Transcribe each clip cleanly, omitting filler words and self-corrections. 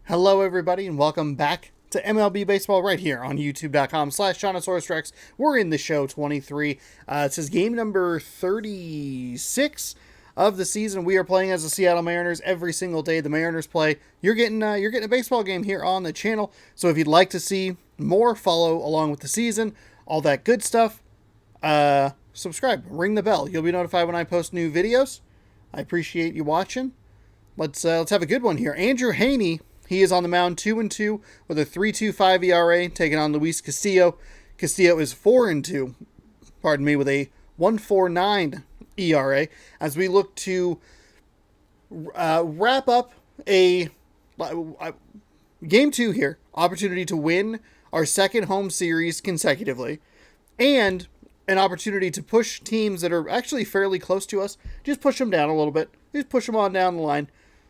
Hello, everybody, and welcome back to MLB Baseball right here on youtube.com/JonosaurusRex. We're in the show 23. It says game number 36 of the season. We are playing as the Seattle Mariners every single day the Mariners play. You're getting a baseball game here on the channel. So if you'd like to see more, follow along with the season, all that good stuff, subscribe, ring the bell. You'll be notified when I post new videos. I appreciate you watching. Let's have a good one here. Andrew Haney. He is on the mound 2-2 with a 3.25 ERA, taking on Luis Castillo. Castillo is 4-2, with a 1.49 ERA. As we look to wrap up a game 2 here, opportunity to win our second home series consecutively, and an opportunity to push teams that are actually fairly close to us. Just push them down a little bit. Just push them on down the line.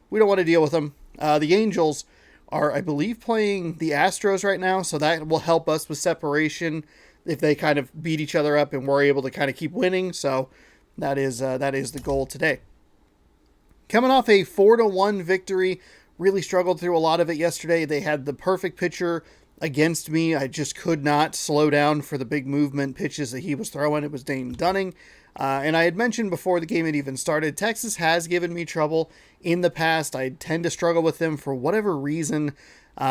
We don't want to deal with them. The Angels are, I believe, playing the Astros right now, so that will help us with separation if they kind of beat each other up and we're able to kind of keep winning. So that is the goal today. Coming off a 4-1 victory, really struggled through a lot of it yesterday. They had the perfect pitcher against me. I just could not slow down for the big movement pitches that he was throwing. It was Dane Dunning. And I had mentioned before the game had even started, Texas has given me trouble in the past. I tend to struggle with them for whatever reason. They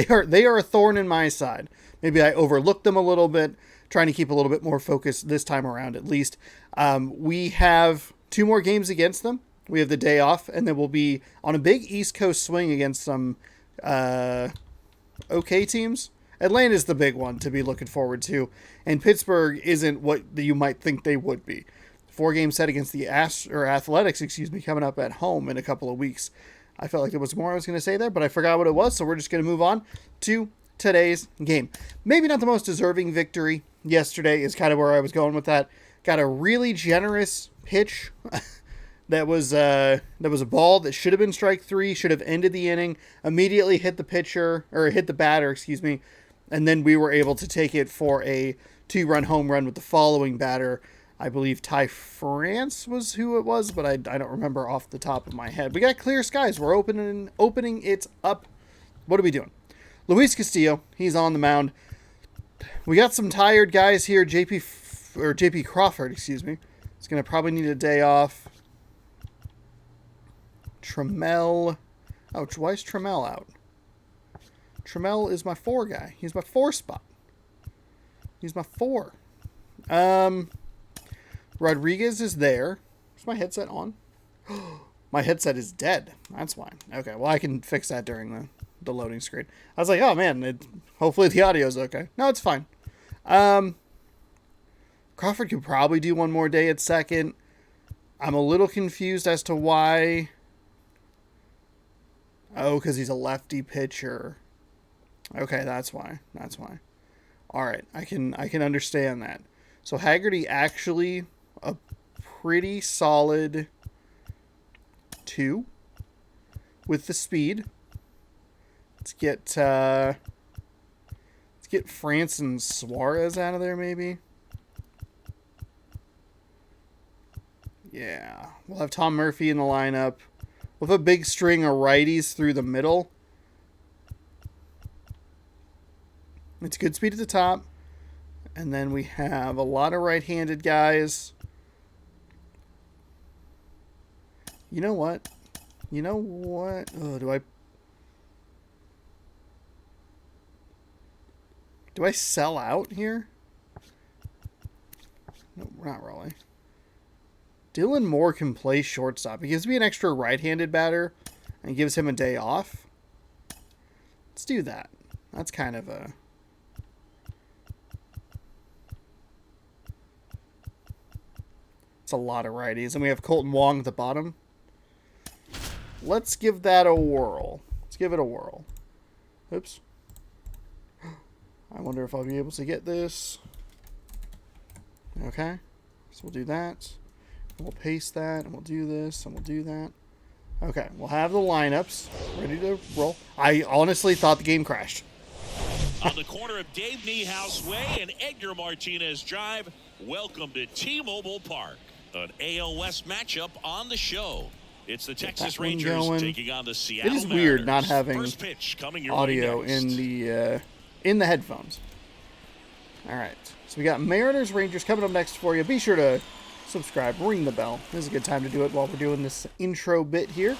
are a thorn in my side. Maybe I overlooked them a little bit, trying to keep a little bit more focus this time around at least. We have 2 more games against them. We have the day off, and then we'll be on a big East Coast swing against some okay teams. Atlanta's the big one to be looking forward to, and Pittsburgh isn't what you might think they would be. 4-game set against the Athletics, coming up at home in a couple of weeks. I felt like there was more I was going to say there, but I forgot what it was, so we're just going to move on to today's game. Maybe not the most deserving victory yesterday is kind of where I was going with that. Got a really generous pitch that was a ball that should have been strike 3, should have ended the inning, immediately hit the batter, and then we were able to take it for a 2-run home run with the following batter. I believe Ty France was who it was, but I don't remember off the top of my head. We got clear skies. We're opening it up. What are we doing? Luis Castillo, he's on the mound. We got some tired guys here. JP Crawford, He's going to probably need a day off. Trammell. Oh, why is Trammell out? Trammell is my 4 guy. He's my 4 spot. He's my 4. Rodriguez is there. Is my headset on? My headset is dead. That's why. Okay, well, I can fix that during the loading screen. I was like, oh, man, hopefully the audio is okay. No, it's fine. Crawford could probably do one more day at second. I'm a little confused as to why. Oh, because he's a lefty pitcher. Okay, that's why. All right, I can understand that. So Haggerty actually a pretty solid 2 with the speed. Let's get France and Suarez out of there maybe. Yeah, we'll have Tom Murphy in the lineup with a big string of righties through the middle. It's good speed at the top. And then we have a lot of right-handed guys. You know what? Oh, do I sell out here? No, not really. Dylan Moore can play shortstop. He gives me an extra right-handed batter and gives him a day off. Let's do that. That's kind of a... It's a lot of righties. And we have Colton Wong at the bottom. Let's give that a whirl. Let's give it a whirl. Oops. I wonder if I'll be able to get this. Okay. So we'll do that. We'll paste that. And we'll do this. And we'll do that. Okay. We'll have the lineups ready to roll. I honestly thought the game crashed. On the corner of Dave Niehaus Way and Edgar Martinez Drive, welcome to T-Mobile Park. An AL West matchup on the show. It's the Get Texas that one Rangers going. taking on the Seattle It is weird not Mariners. having First pitch coming your way audio next. in the headphones. All right, so we got Mariners Rangers coming up next for you. Be sure to subscribe, ring the bell. This is a good time to do it while we're doing this intro bit here.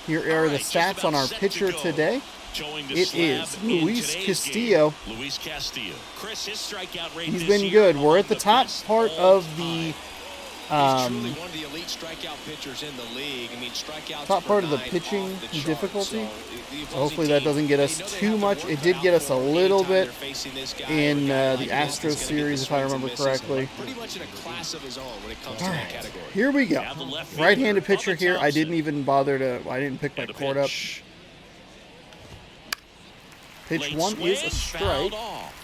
Here are the stats on our pitcher today. It is Luis Castillo. Luis Castillo. Chris, his strikeout rate He's this been year good. We're at among the top best part all of the He's truly one of the elite strikeout pitchers in the league. I mean, strikeouts top part of the per nine pitching off the charts. difficulty. So the opposing Hopefully that team, doesn't get us they know they too have much. work It cut did out get us for a them little anytime they're bit facing this guy in or a guy the like this Astros that's gonna get series, the if I swings and remember misses. correctly. Pretty much in a class of his own when it comes All to right, that category. here we go. Now the left fielder, Right-handed pitcher Bubba here. I didn't Thompson. even bother to. I didn't pick my And the cord up. pitch. Pitch Late one is a swing, fouled strike. off.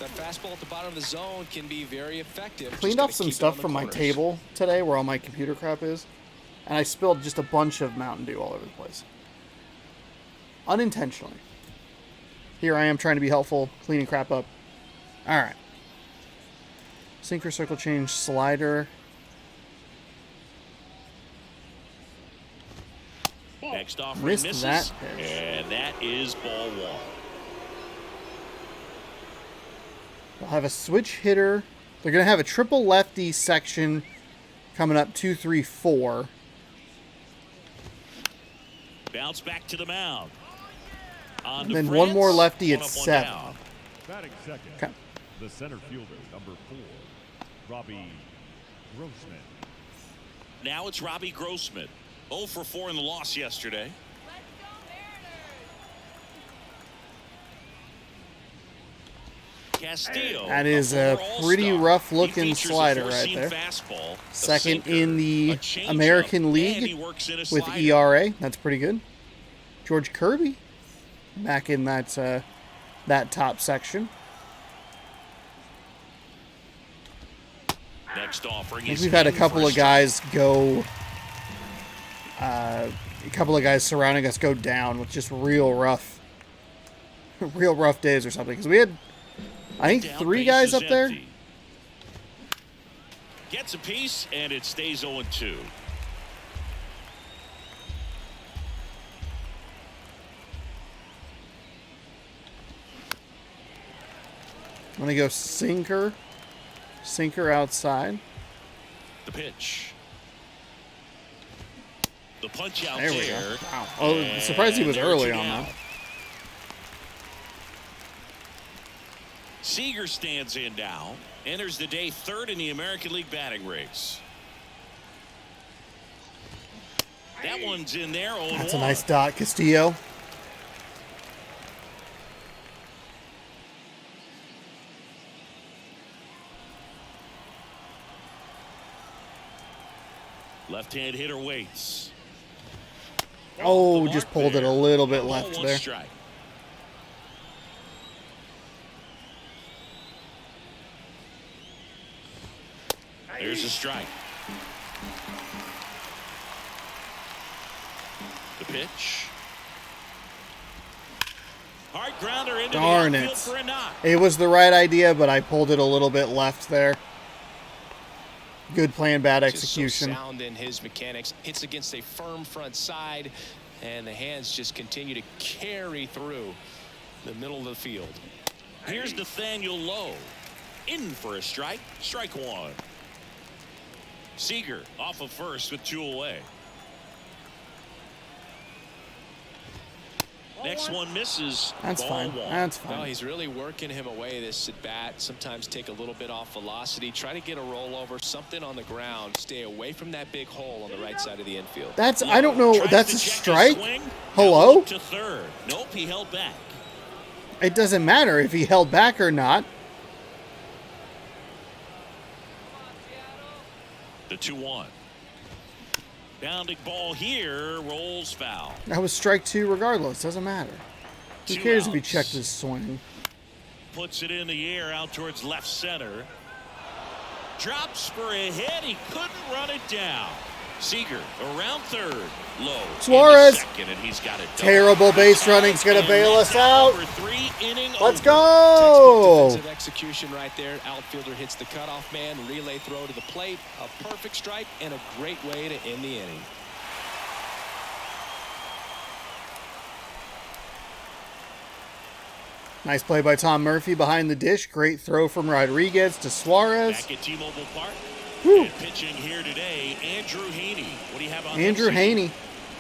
That fastball at the bottom of the zone can be very effective. Just Cleaned gotta off some keep it stuff on the from my corners. table today where all my computer crap is. And I spilled just a bunch of Mountain Dew all over the place. Unintentionally. Here I am trying to be helpful, cleaning crap up. Alright. Sinker, circle change, slider. Next offering Missed misses. that pitch. And that is ball one. They'll have a switch hitter. They're going to have a triple lefty section coming up 2, 3, 4. Bounce back to the mound. On And to then one more France. lefty at One up, one 7. down. Batting second, Okay. the center fielder, number 4, Robbie Grossman. Now it's Robbie Grossman. 0 for 4 in the loss yesterday. Castillo. That is a former pretty All-Star. rough-looking He features a slider right four-seam there. Fastball, a Second sinker, in the a changeup, American and League he works in a with slider. ERA. That's pretty good. George Kirby back in that that top section. Next offering I think is we've had a in couple for of strike. guys go. A couple of guys surrounding us go down with just real rough days or something. Because we had, I think, Down 3 base guys is up there. empty. Gets a piece, and it stays 0-2. I'm gonna go sinker outside. The pitch. The punch out There we there. go. Wow. Oh, surprised he was And early there's on your that. out. Seager stands in now. Enters the day 3rd in the American League batting race. That one's in there. 0-1. That's a nice dot, Castillo. Left-hand hitter waits. Oh, Off the just mark pulled it there. a little bit Ball left one there. strike. There's a strike. The pitch. Hard grounder into Darn the it. outfield for a knock. It was the right idea, but I pulled it a little bit left there. Good plan, bad Just so execution. sound in his mechanics. Hits against a firm front side, and the hands just continue to carry through the middle of the field. Here's Nathaniel Lowe. In for a strike. Strike one. Seager off of first with 2 away. Next one misses. That's Ball fine. one. That's Well, fine. he's really working him away this at bat. Sometimes take a little bit off velocity. Try to get a rollover, something on the ground. Stay away from that big hole on the right side of the infield. That's, I don't know, Tries that's to a check the strike? swing. Hello? Now to third. Nope, he held back. It doesn't matter if he held back or not. The 2-1. Bounding ball here rolls foul. That was strike 2 regardless. Doesn't matter. Who 2 cares if he outs. checked his swing? Puts it in the air out towards left center. Drops for a hit. He couldn't run it down. Seager around third. Low. Suarez. Second, and he's got it done. Terrible base running's going to And bail that's us out. Number 3 inning Let's over. go! Defensive execution right there. Outfielder hits the cutoff man. Relay throw to the plate. A perfect strike and a great way to end the inning. Nice play by Tom Murphy behind the dish. Great throw from Rodriguez to Suarez. Back at T-Mobile Park. Whew. And pitching here today, Andrew Haney. What do you have on Andrew him? Haney,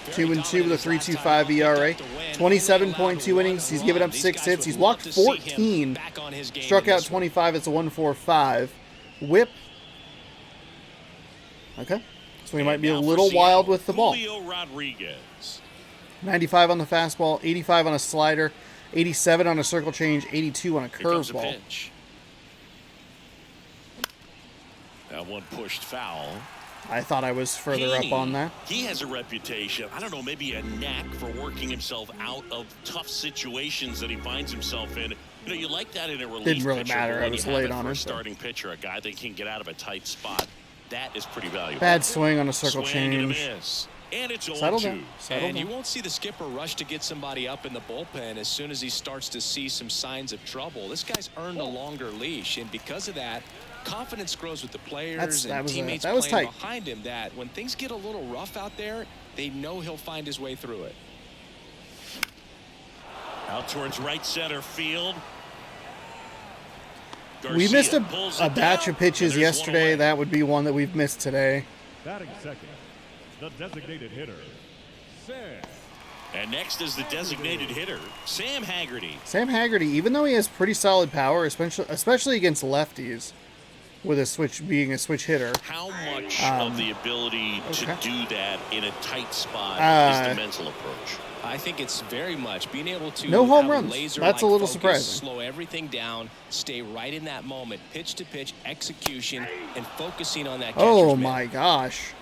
2-2 with a 3.25 ERA. 27.2 innings. He's given up 6 hits. He's walked 14. Struck out 25. It's a 1.45. Whip. Okay. So he might be a little wild with the ball. Julio Rodriguez. 95 on the fastball, 85 on a slider, 87 on a circle change, 82 on a Here comes the curveball. pitch. That one pushed foul. I thought I was further Haney, up on that. He has a reputation, I don't know, maybe a knack for working himself out of tough situations that he finds himself in. You know, you like that in a relief Didn't really pitcher, matter. but I when was you have late it on for a it, so. starting pitcher, a guy that can get out of a tight spot. That is pretty valuable. Bad swing on a circle Swing and a change. miss. And it's 0-2. Settle down. Settle And you down. won't see the skipper rush to get somebody up in the bullpen as soon as he starts to see some signs of trouble. This guy's earned a longer leash, and because of that, confidence grows with the players that and was teammates that was playing tight. behind him, that when things get a little rough out there, they know he'll find his way through it. Out towards right center field. We missed Garcia pulls a it batch down, of pitches and there's one yesterday. away. That would be one that we've missed today. Batting second, the designated hitter, Sam. And next is the designated hitter, Sam Haggerty. Sam Haggerty, even though he has pretty solid power, especially against lefties, with a switch being a switch hitter, How much of the ability to okay. do that in a tight spot is the mental approach? I think it's very much being able to No home have runs. laser-like That's a little focus, surprising. slow everything down, stay right in that moment, pitch to pitch execution, and focusing on that catcher's oh mitt. my gosh.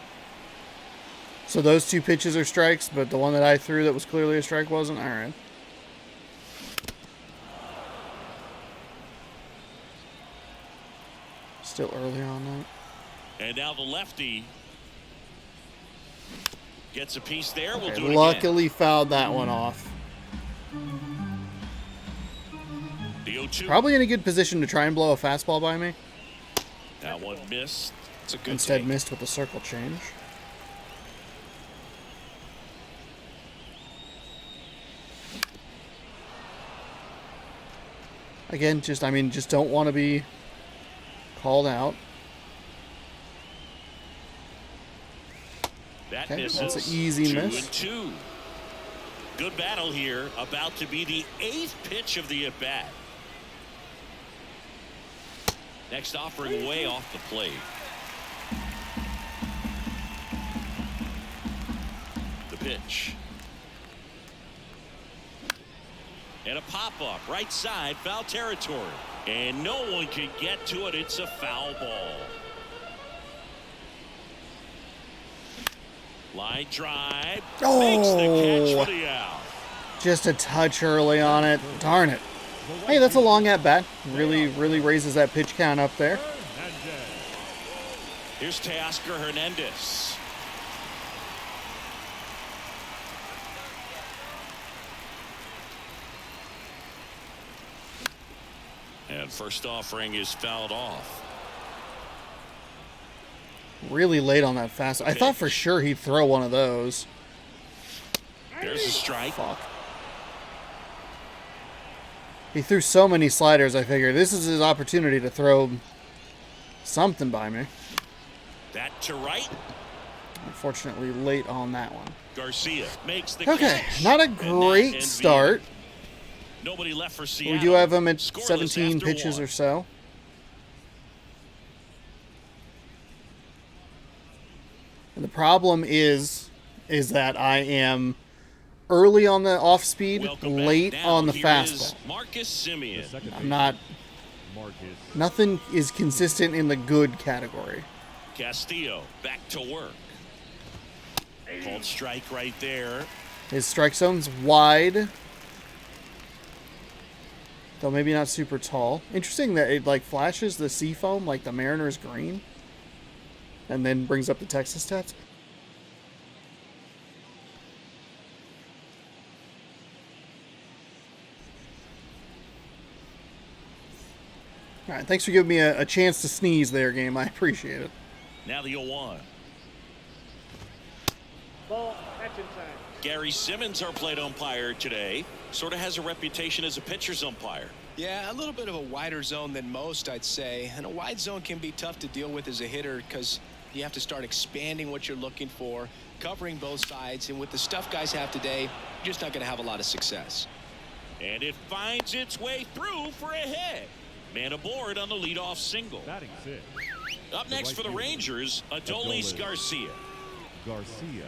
So those two pitches are strikes, but the one that I threw that was clearly a strike wasn't? All right. Still early on that. And now the lefty gets a piece there. We'll Okay, do it luckily fouled that one off. again. The 0-2. Probably in a good position to try and blow a fastball by me. That one missed. It's a good Instead take. missed with the circle change. Again, just don't want to be called out. That Okay, misses. that's an easy miss. 2-2. Good battle here. About to be the 8th pitch of the at-bat. Next offering way off the plate. The pitch. And a pop-up, right side, foul territory. And no one can get to it. It's a foul ball. Line drive. Makes the catch for the out. Just a touch early on it. Darn it. Hey, that's a long at bat. Really raises that pitch count up there. Here's Teoscar Hernandez. And first offering is fouled off. Really late on that fast. I thought for sure he'd throw one of those. There's a strike. Fuck. He threw so many sliders, I figured this is his opportunity to throw something by me. That to right. Unfortunately, late on that one. Garcia makes the Okay, catch. not a And that great ends the start. inning. Nobody left for Seattle. We do have him at Scoreless 17 after pitches one. or so. And the problem is that I am early on the off speed, Welcome back. late Now on the here fastball. is Marcus Simeon. I'm not. Nothing is consistent in the good category. Castillo back to work. Called strike right there. His strike zone's wide, though maybe not super tall. Interesting that it like flashes the sea foam like the Mariners green, and then brings up the Texas stats. All right, thanks for giving me a chance to sneeze there, game. I appreciate it. Now the 0-1. Ball, catch inside. Gary Simmons, our plate umpire today, sort of has a reputation as a pitcher's umpire. Yeah, a little bit of a wider zone than most, I'd say. And a wide zone can be tough to deal with as a hitter because you have to start expanding what you're looking for, covering both sides. And with the stuff guys have today, you're just not going to have a lot of success. And it finds its way through for a hit. Man aboard on the leadoff single. Batting six. Up next for the Rangers, Adolis Garcia. Garcia.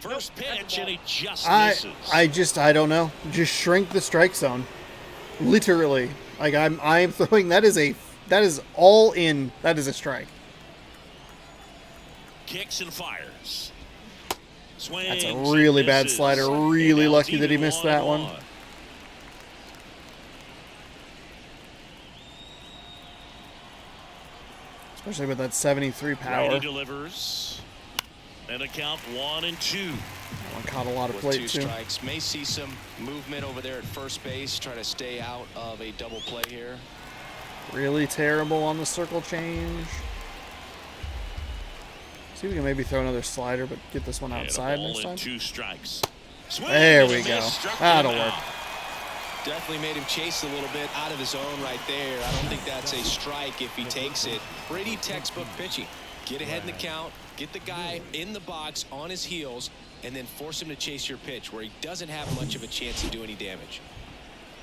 First pitch, and he just misses. I don't know. Just shrink the strike zone. Literally. Like I'm throwing, that is all in. That is a strike. Kicks and fires. Swings. That's a really bad slider. Really lucky that he missed that one. Especially with that 73 power. Righty delivers. And a count 1-2. That one caught a lot of With plate two too. strikes, may see some movement over there at first base, try to stay out of a double play here. Really terrible on the circle change. See if we can maybe throw another slider, but get this one outside next time. 2 strikes. There we go. That'll work. Definitely made him chase a little bit out of his zone right there. I don't think that's a strike if he takes it. Pretty textbook pitching. Get ahead in the count, get the guy in the box on his heels, and then force him to chase your pitch where he doesn't have much of a chance to do any damage.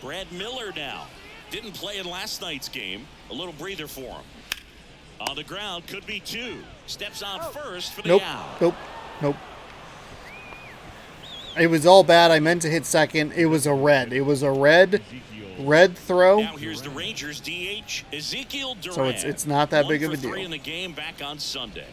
Brad Miller now. Didn't play in last night's game. A little breather for him. On the ground, could be 2. Steps on first for the out. Nope. It was all bad. I meant to hit second. It was a red. It was a red throw. Now here's the Rangers DH, Ezekiel Duran. So it's not that big of a 1 for 3 deal. in the game back on Sunday.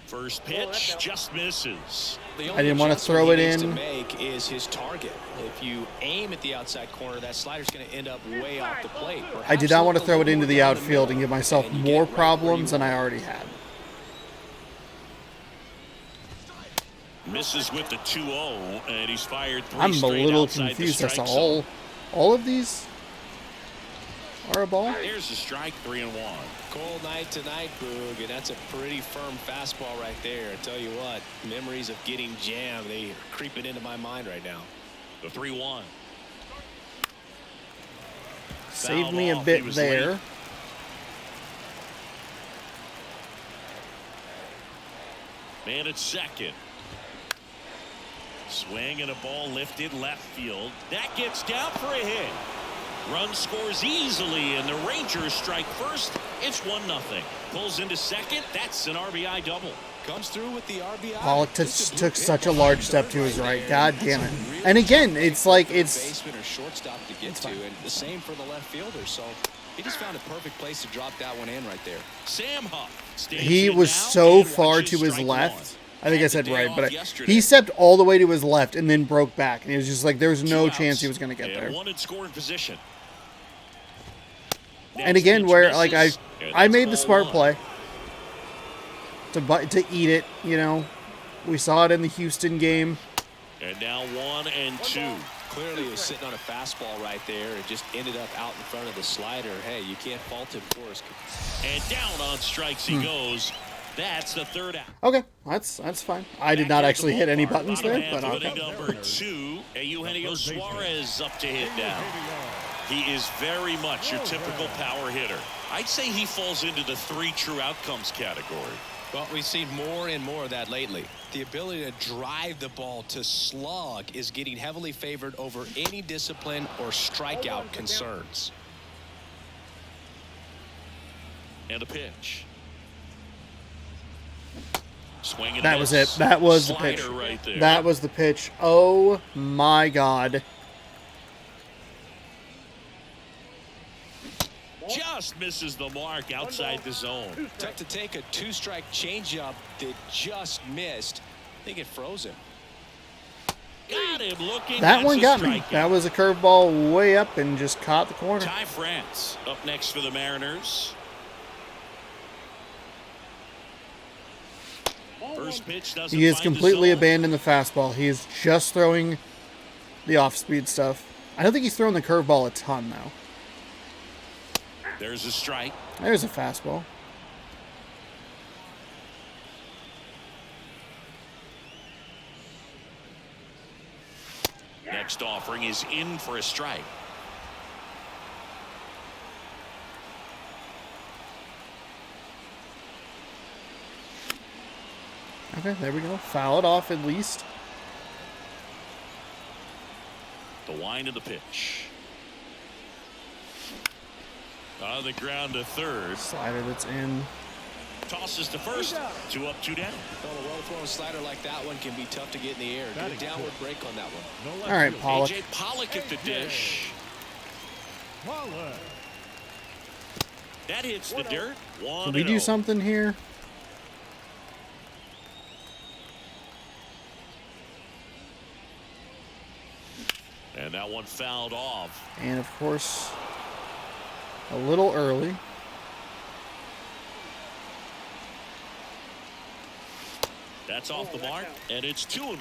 First pitch just misses. I didn't want to throw it in. To make is his target. If you aim at the outside corner, that slider's going to end up way off the plate. I did not want to throw it into the outfield and give myself more problems than I already had. Misses with the 2-0, and he's fired 3 I'm a straight little outside confused the as to strike zone. all of these are a ball. There's the strike, 3-1. Cold night tonight, Boog, and that's a pretty firm fastball right there. I tell you what, memories of getting jammed, they are creeping into my mind right now. The 3-1. Saved me a Fouled bit off. He was there. late. Man at second. Swing and a ball lifted left field. That gets down for a hit. Run scores easily, and the Rangers strike first. It's 1-0. Pulls into second. That's an RBI double. Comes through with the RBI. Pollock took such a large step to his right. God damn it. And again, it's like it's Baseman or shortstop to get to, and the same for the left fielder. So he just found a perfect place to drop that one in right there. Sam Huff. he was so far to his left. I think I said right, but he stepped all the way to his left and then broke back. And it was just like there was no chance he was going to get there. One in scoring position. And again, where like I made the smart play to eat it. You know, we saw it in the Houston game. And now 1-2. Clearly, he was sitting on a fastball right there. It just ended up out in front of the slider. Hey, you can't fault him for his. And down on strikes he goes. That's the third out. Okay, that's fine. I did not actually hit any buttons there, but okay. okay. Number 2, Eugenio Suarez up to hit now. He is very much your typical power hitter. I'd say he falls into the 3 true outcomes category. Well, we've seen more and more of that lately. The ability to drive the ball to slug is getting heavily favored over any discipline or strikeout concerns. And a pitch. Swing and That was miss. it. That was the Slider pitch. right there. That was the pitch. Oh my God. Just misses the mark outside the zone. Tough to take a 2-strike changeup that just missed. I think it froze him. Got him looking. That That's one a got me. strikeout. That was a curveball way up and just caught the corner. Ty France up next for the Mariners. First pitch doesn't He has find the completely zone. abandoned the fastball. He is just throwing the off-speed stuff. I don't think he's throwing the curveball a ton, though. There's a strike. There's a fastball. Next offering is in for a strike. Okay, there we go. Foul it off at least. The wind of the pitch. On the ground to third. Slider that's in. Tosses to first. 2 up, 2 down. Well, a well-thrown slider like that one can be tough to get in the air. Get a downward break on that one. All right, Pollock. A.J. Pollock at the dish. Pollock. That hits the dirt. Can we do something here? And that one fouled off. And of course, a little early. That's off the mark, and it's 2-1.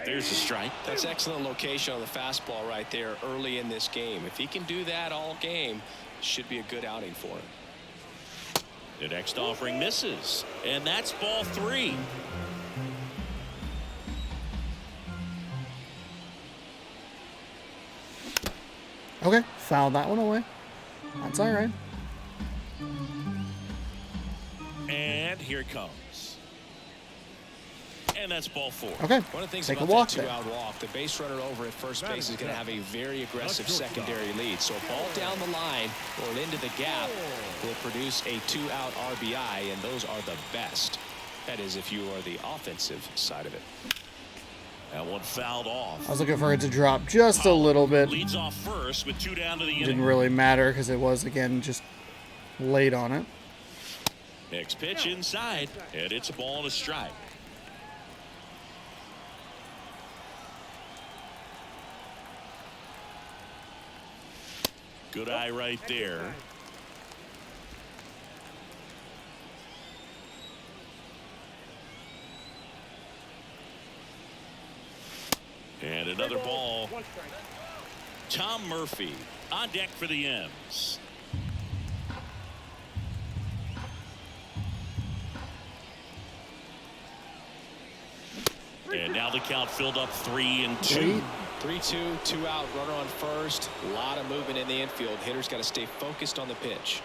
There's a strike. That's excellent location on the fastball right there early in this game. If he can do that all game, should be a good outing for him. The next offering misses, and that's ball 3. Okay, foul that one away. That's all right. And here it comes. And that's ball 4. Okay, One of the things take a about walk that there. two-out walk, the base runner over at first base is going to have a very aggressive secondary lead. So a ball down the line or into the gap will produce a 2-out RBI, and those are the best. That is, if you are the offensive side of it. That one fouled off. I was looking for it to drop just a little bit. Leads off first with 2 down to the Didn't inning. really matter because it was, again, just late on it. Next pitch inside, and it's a ball and a strike. Good eye right there. And another ball. Tom Murphy on deck for the M's. And now the count filled up 3-2. 3-2, 2-out, runner on first. A lot of movement in the infield. Hitter's got to stay focused on the pitch.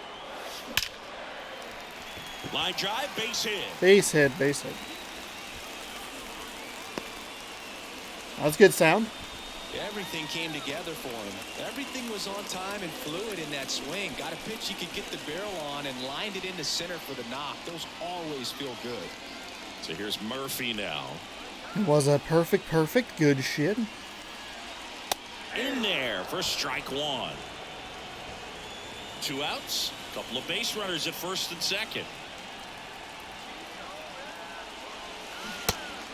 Line drive, base hit. Base hit, base hit. That was good sound. Everything came together for him. Everything was on time and fluid in that swing. Got a pitch he could get the barrel on and lined it into center for the knock. Those always feel good. So here's Murphy now. It was a perfect good shit. In there for strike 1. 2 outs. Couple of base runners at first and second.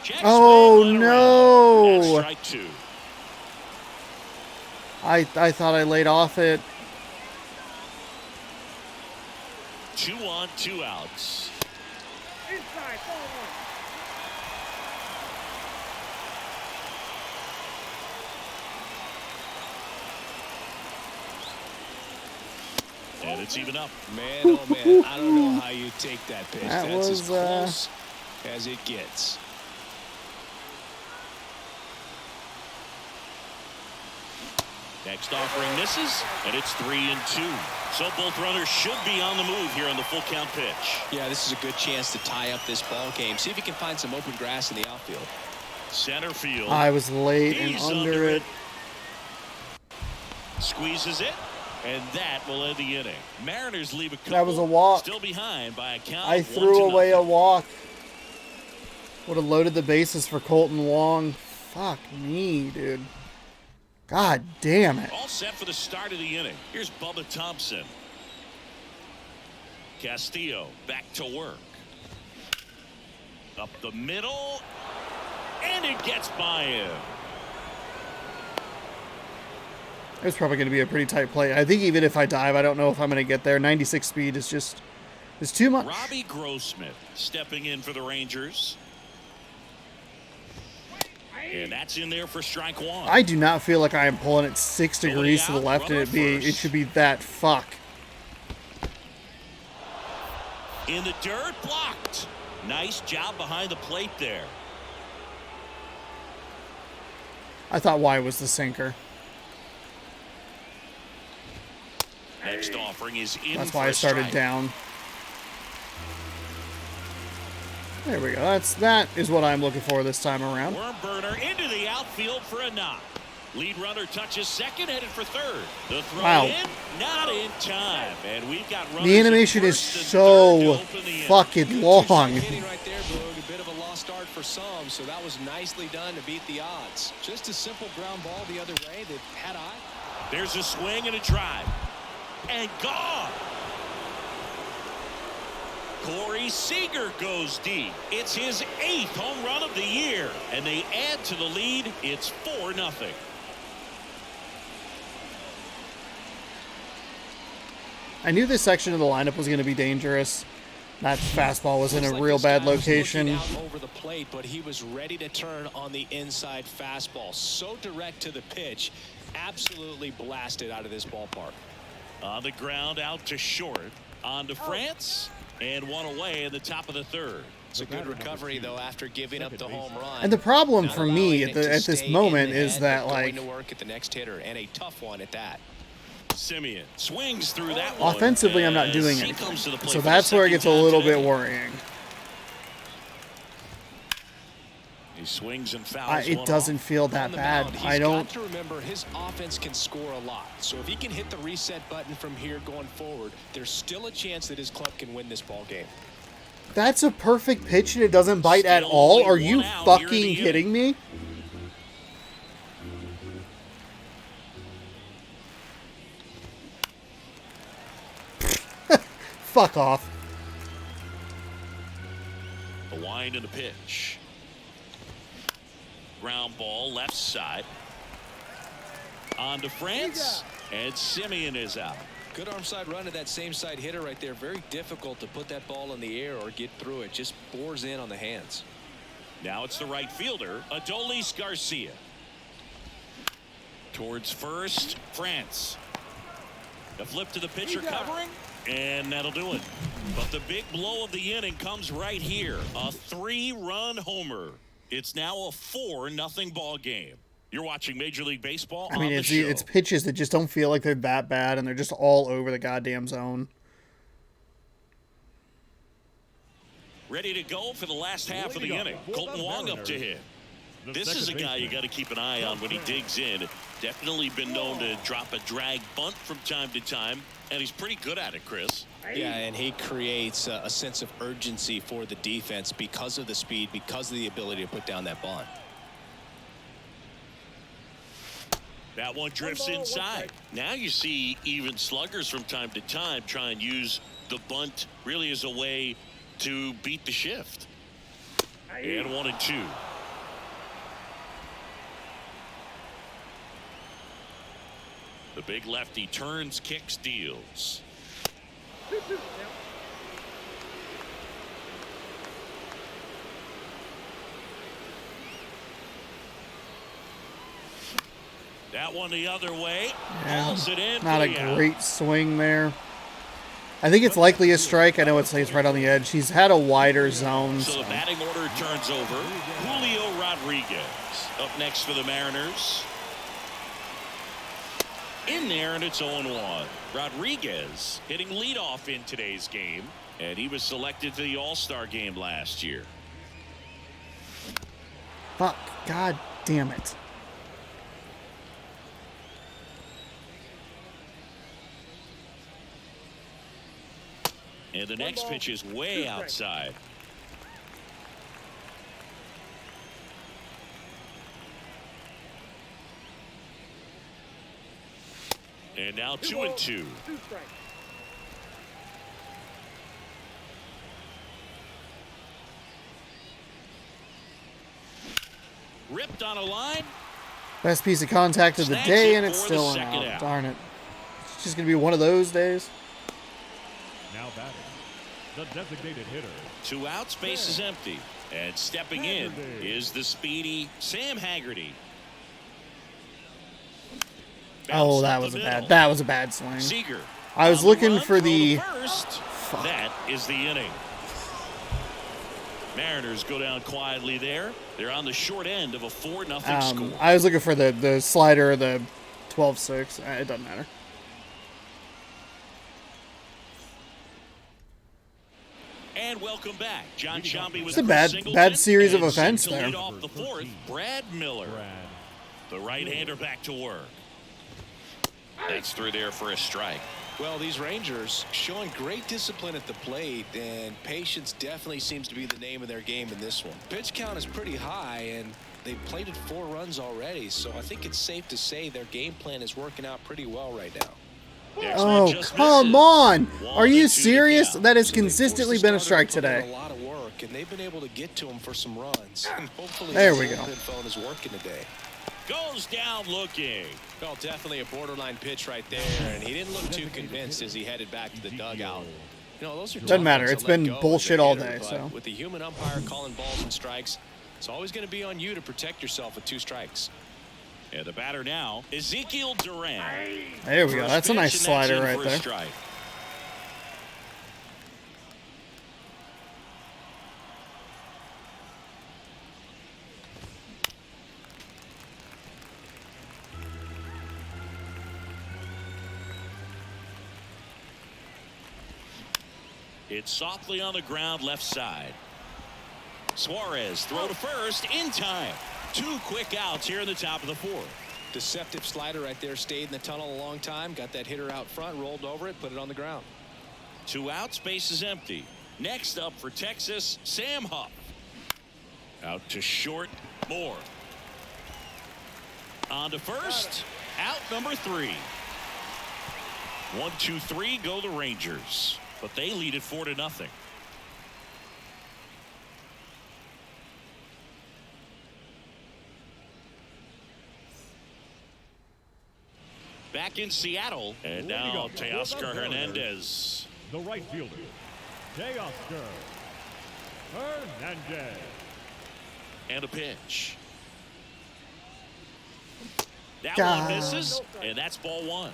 Jack Oh, Swing, no. that's strike 2. I thought I laid off it. 2 on, 2 outs. Inside, ball 1. And it's even up. Man, oh man, I don't know how you take that pitch. That That's was, as close as it gets. Next offering misses, and it's 3-2. So both runners should be on the move here on the full count pitch. Yeah, this is a good chance to tie up this ball game. See if he can find some open grass in the outfield. Center field. I was late He's and under it. Squeezes it, and that will end the inning. Mariners leave a couple. That was a walk. Still behind by a count. I threw away a walk. Would have loaded the bases for Colton Wong. Fuck me, dude. God damn it. All set for the start of the inning. Here's Bubba Thompson. Castillo back to work. Up the middle, and it gets by him. It's probably going to be a pretty tight play. I think even if I dive, I don't know if I'm going to get there. 96 speed is just, it's too much. Robbie Grossman stepping in for the Rangers. And that's in there for strike 1. I do not feel like I am pulling it 6 degrees to the left, and it should be that fuck. In the dirt, blocked. Nice job behind the plate there. I thought Y was the sinker. Next offering is in. That's for why I a started strike. down. There we go. That is what I'm looking for this time around. Worm burner into the outfield for a knock. Lead runner touches second, headed for third. The throw Wow. in, not in time. And we've got runners The animation at is first and so third to open the inning. fucking long. Hitting right there, Boog. A bit of a lost start for some, so that was nicely done to beat the odds. Just a simple ground ball the other way that had eye. There's a swing and a drive. And gone. Corey Seager goes deep. It's his 8th home run of the year. And they add to the lead. It's 4-0. I knew this section of the lineup was going to be dangerous. That fastball was in a real bad location. Out over the plate, but he was ready to turn on the inside fastball. So direct to the pitch. Absolutely blasted out of this ballpark. On the ground, out to short. On to France. And one away in the top of the third. It's a good recovery, though, after giving up the home run. And the problem Not for me allowing at it to this stay moment in the is head, that, but like, going to work at the next hitter, and a tough one at that. Simeon swings through that one. offensively I'm not doing He anything. comes to the plate So for the that's where it second gets a time little today. bit worrying. He swings and fouls It one doesn't off. feel On that the bad. mound, I he's don't. got to remember his offense can score a lot. So if he can hit the reset button from here going forward, there's still a chance that his club can win this ball game. That's a perfect pitch and it doesn't bite at Still all. only Are you one out here in the fucking inning. kidding me? Fuck off. A wind and a pitch. Ground ball left side. On to France. And Simeon is out. Good arm side run to that same side hitter right there. Very difficult to put that ball in the air or get through it. Just bores in on the hands. Now it's the right fielder, Adolis Garcia. Towards first, France. The flip to the pitcher covering, and that'll do it. But the big blow of the inning comes right here. A 3-run homer. It's now a 4-0 ball game. You're watching Major League Baseball I mean, on the it's show. pitches that just don't feel like they're that bad and they're just all over the goddamn zone. Ready to go for the last half of the Leading inning. off for Colton the Wong up to Mariners, hit. the This is a second guy you baseman. got to keep an eye on when he digs in. Definitely been known to drop a drag bunt from time to time, and he's pretty good at it, Chris. Yeah, and he creates a sense of urgency for the defense because of the speed, because of the ability to put down that bunt. That one drifts One ball, one inside. strike. Now you see even sluggers from time to time try and use the bunt really as a way to beat the shift. And 1-2. The big lefty turns, kicks, deals. That one the other way. Hauls it in. Not for a the out. great swing there. I think it's likely a strike. I know it's right on the edge. He's had a wider zone. So the batting order turns over. Julio Rodriguez up next for the Mariners. In there, and it's 0-1. Rodriguez hitting leadoff in today's game, and he was selected to the All-Star game last year. Fuck. God damn it. And the next ball, pitch is way 2 strikes. outside. And now 2-2. 2 strikes. Ripped on a line. Best piece of contact of the Snatch day, it and it's for the still an second out. out. Darn it. It's just going to be one of those days. Now batting, the designated hitter, 2 outs, base is empty. And stepping in is the speedy Sam Haggerty. Oh, Bounced that up was the a middle. bad. That was a bad swing. Seager. I was on the looking run, for throw to the first. That is the inning. Mariners go down quietly there. They're on the short end of a 4-0 score. I was looking for the slider, the 12-6. It doesn't matter. And welcome back. John Shambi with It's a bad series of events there. Lead off the fourth, Brad Miller. The right-hander back to work. That's through there for a strike. Well, these Rangers showing great discipline at the plate, and patience definitely seems to be the name of their game in this one. Pitch count is pretty high, and they've plated 4 runs already, so I think it's safe to say their game plan is working out pretty well right now. Oh, come on. Are you serious? That has consistently been a strike today. A lot of work, and they've been able to get to him for some runs. And hopefully there we go. The phone is working today. Goes down looking. Well, definitely a borderline pitch right there, and he didn't look too convinced as he headed back to the dugout. You know, those are doesn't matter. tough It's to let been go bullshit as a all hitter, day. but So with the human umpire calling balls and strikes, it's always going to be on you to protect yourself with 2 strikes. And the batter now, Ezekiel Duran. there we go. First That's a nice pitch, and that's slider in right for a there. strike. It's softly on the ground left side. Suarez throw to first in time. 2 quick outs here in the top of the 4th. Deceptive slider right there, stayed in the tunnel a long time, got that hitter out front, rolled over it, put it on the ground. 2 outs, base is empty. Next up for Texas, Sam Huff. Out to short, Moore. On to first, out number 3. 1, 2, 3 go the Rangers, but they lead it 4-0. Back in Seattle, and now Teoscar Hernandez. The right fielder, Teoscar Hernandez. And a pitch. That God. one misses, and that's ball 1.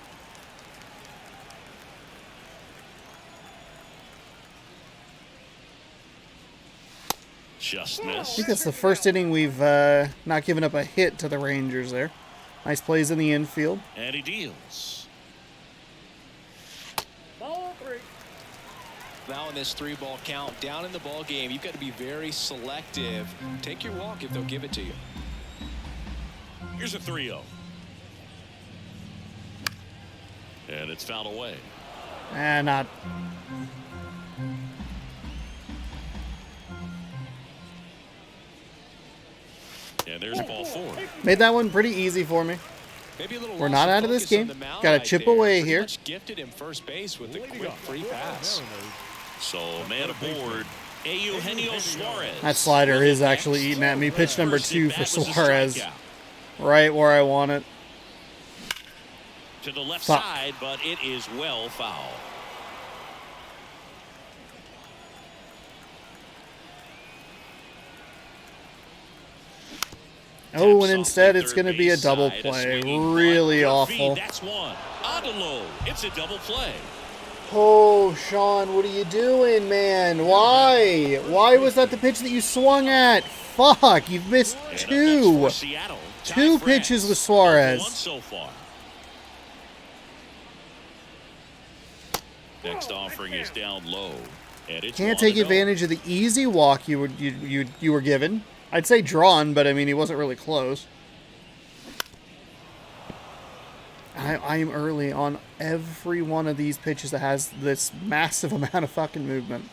Just I missed. think that's the first inning we've not given up a hit to the Rangers there. Nice plays in the infield. And he deals. Ball 3. Now in this 3-ball count, down in the ball game, you've got to be very selective. Take your walk if they'll give it to you. Here's a 3-0. And it's fouled away. And not. And there's ball 4. Made that one pretty easy for me. Maybe a little We're loss not of out of this focus on game. the mound Got to right chip there. away Pretty here. much gifted him first base with a quick free pass. So man aboard, Eugenio Suarez. That slider is actually eating at me. Pitch number 2 for Suarez. Right where I want it. To the left Fuck. side, but it is well foul. Oh, and instead it's going to be a double play. Really awful. That's one. On to low. It's a double play. Oh, Sean, what are you doing, man? Why? Why was that the pitch that you swung at? Fuck, you've missed And up next 2. for Seattle, Ty 2 France. pitches with Suarez. 1 so far. Next offering is down low. And it's Can't 1 take to go. advantage of the easy walk you were given. I'd say drawn, but I mean he wasn't really close. I am early on every one of these pitches that has this massive amount of fucking movement.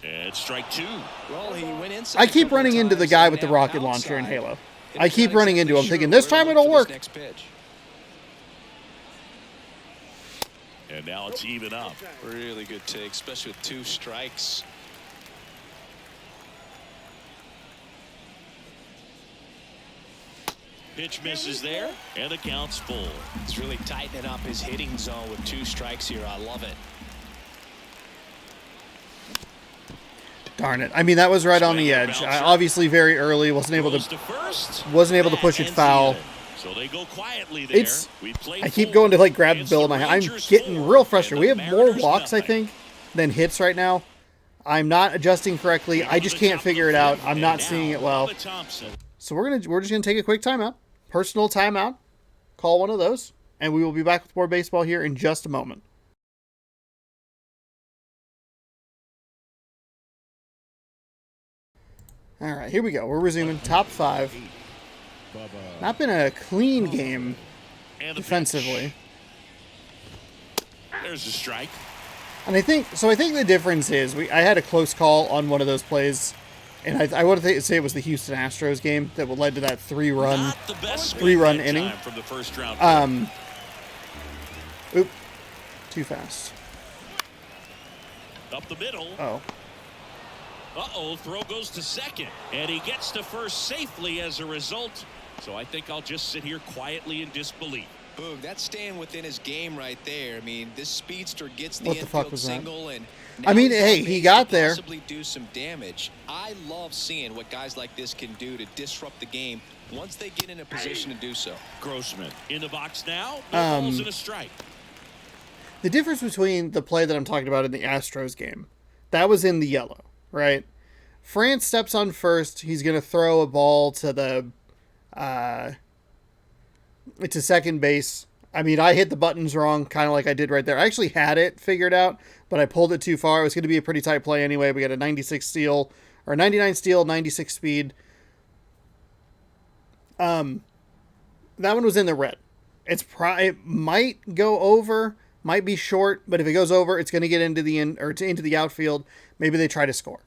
And strike 2. Well, he went inside I keep a couple running into the times guy and with the now rocket launcher in outside. Halo. Hitter's I keep not running into him exactly thinking, sure this where time to it'll look for work. this next pitch. And now it's even up. Really good take, especially with 2 strikes. Pitch misses there, and the count's full. He's really tightening up his hitting zone with 2 strikes here. I love it. Darn it. I mean, that was right on the edge. I obviously very early, wasn't able Goes to first. push it That foul. ends the inning. So they go quietly there. I keep going to like grab the bill in my hand. I'm getting real frustrated. We have more walks, I think, than hits right now. I'm not adjusting correctly. I just can't figure it out. I'm not seeing it well. So we're just gonna take a quick timeout, personal timeout, call one of those, and we will be back with more baseball here in just a moment. All right, here we go. We're resuming top 5. Not been a clean game defensively. There's a strike. And I think the difference is I had a close call on one of those plays, and I would say it was the Houston Astros game that led to that 3-run inning. From the first round. Oop, too fast. Up the middle. Oh. Uh-oh, throw goes to second, and he gets to first safely as a result. So I think I'll just sit here quietly in disbelief. Boog, that's staying within his game right there. I mean, this speedster gets the What the fuck infield was that? single, and I mean, hey, he got there. Possibly do some damage. I love seeing what guys like this can do to disrupt the game once they get in a position to do so. Grossman in the box now. No balls and a strike. The difference between the play that I'm talking about in the Astros game, that was in the yellow, right? France steps on first. He's going to throw a ball to to second base. I mean, I hit the buttons wrong, kind of like I did right there. I actually had it figured out, but I pulled it too far. It was going to be a pretty tight play anyway. We got a 99 steal, 96 speed. That one was in the red. It might go over, might be short, but if it goes over, it's going to get into the outfield. Maybe they try to score.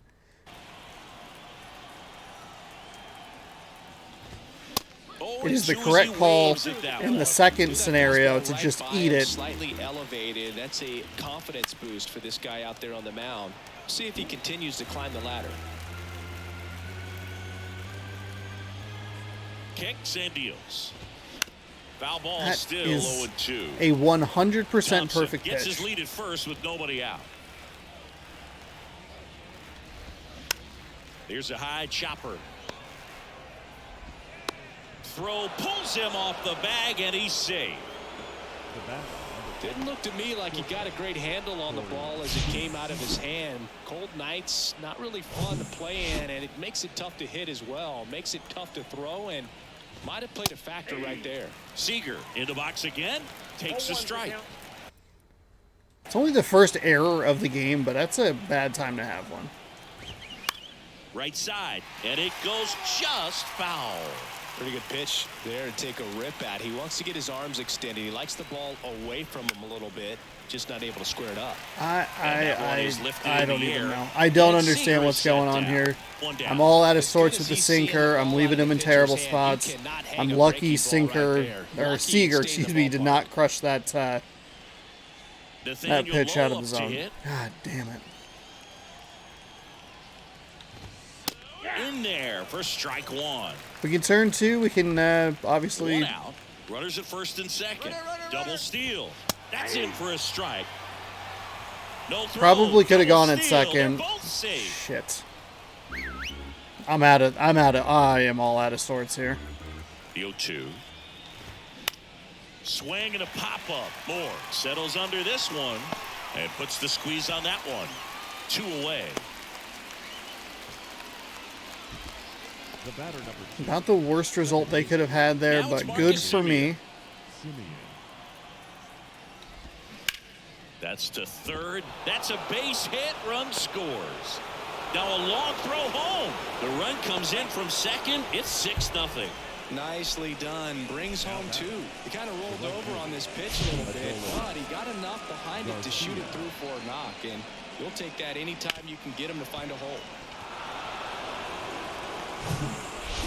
It is the correct call in the second scenario to just eat it. Slightly elevated. That's a confidence boost for this guy out there on the mound. See if he continues to climb the ladder. Kicks and deals. Foul ball That still is 0-2. a 100% perfect gets pitch. his lead at first with nobody out. Here's a high chopper. Throw pulls him off the bag, and he's safe. Didn't look to me like he got a great handle on the ball as it came out of his hand. Cold nights, not really fun to play in, and it makes it tough to hit as well. Makes it tough to throw, and might have played a factor right there. Seager in the box again, takes a strike. It's only the first error of the game, but that's a bad time to have one. Right side, and it goes just foul. Pretty good pitch there to take a rip at. He wants to get his arms extended. He likes the ball away from him a little bit, just not able to square it up. I don't even know. I don't understand what's going on here. I'm all out of sorts with the sinker. I'm leaving him in terrible spots. I'm lucky Seager, excuse me, did not crush that pitch out of the zone. God damn it. In there for strike one. We can turn two. We can obviously. One out. Runners at first and second. Double steal. That's in for a strike. No throw. Probably could have gone at Steal. second. They're both safe. Shit. I am all out of sorts here. The 0-2. Swing and a pop up. Moore settles under this one and puts the squeeze on that one. 2 away. The batter number 2. Not the worst result they could have had there, but good for me. That's to third. That's a base hit. Run scores. Now a long throw home. The run comes in from second. It's 6-0. Nicely done. Brings home 2. He kind of rolled over on this pitch a little bit, but he got enough behind it to shoot it through for a knock, and you'll take that anytime you can get him to find a hole.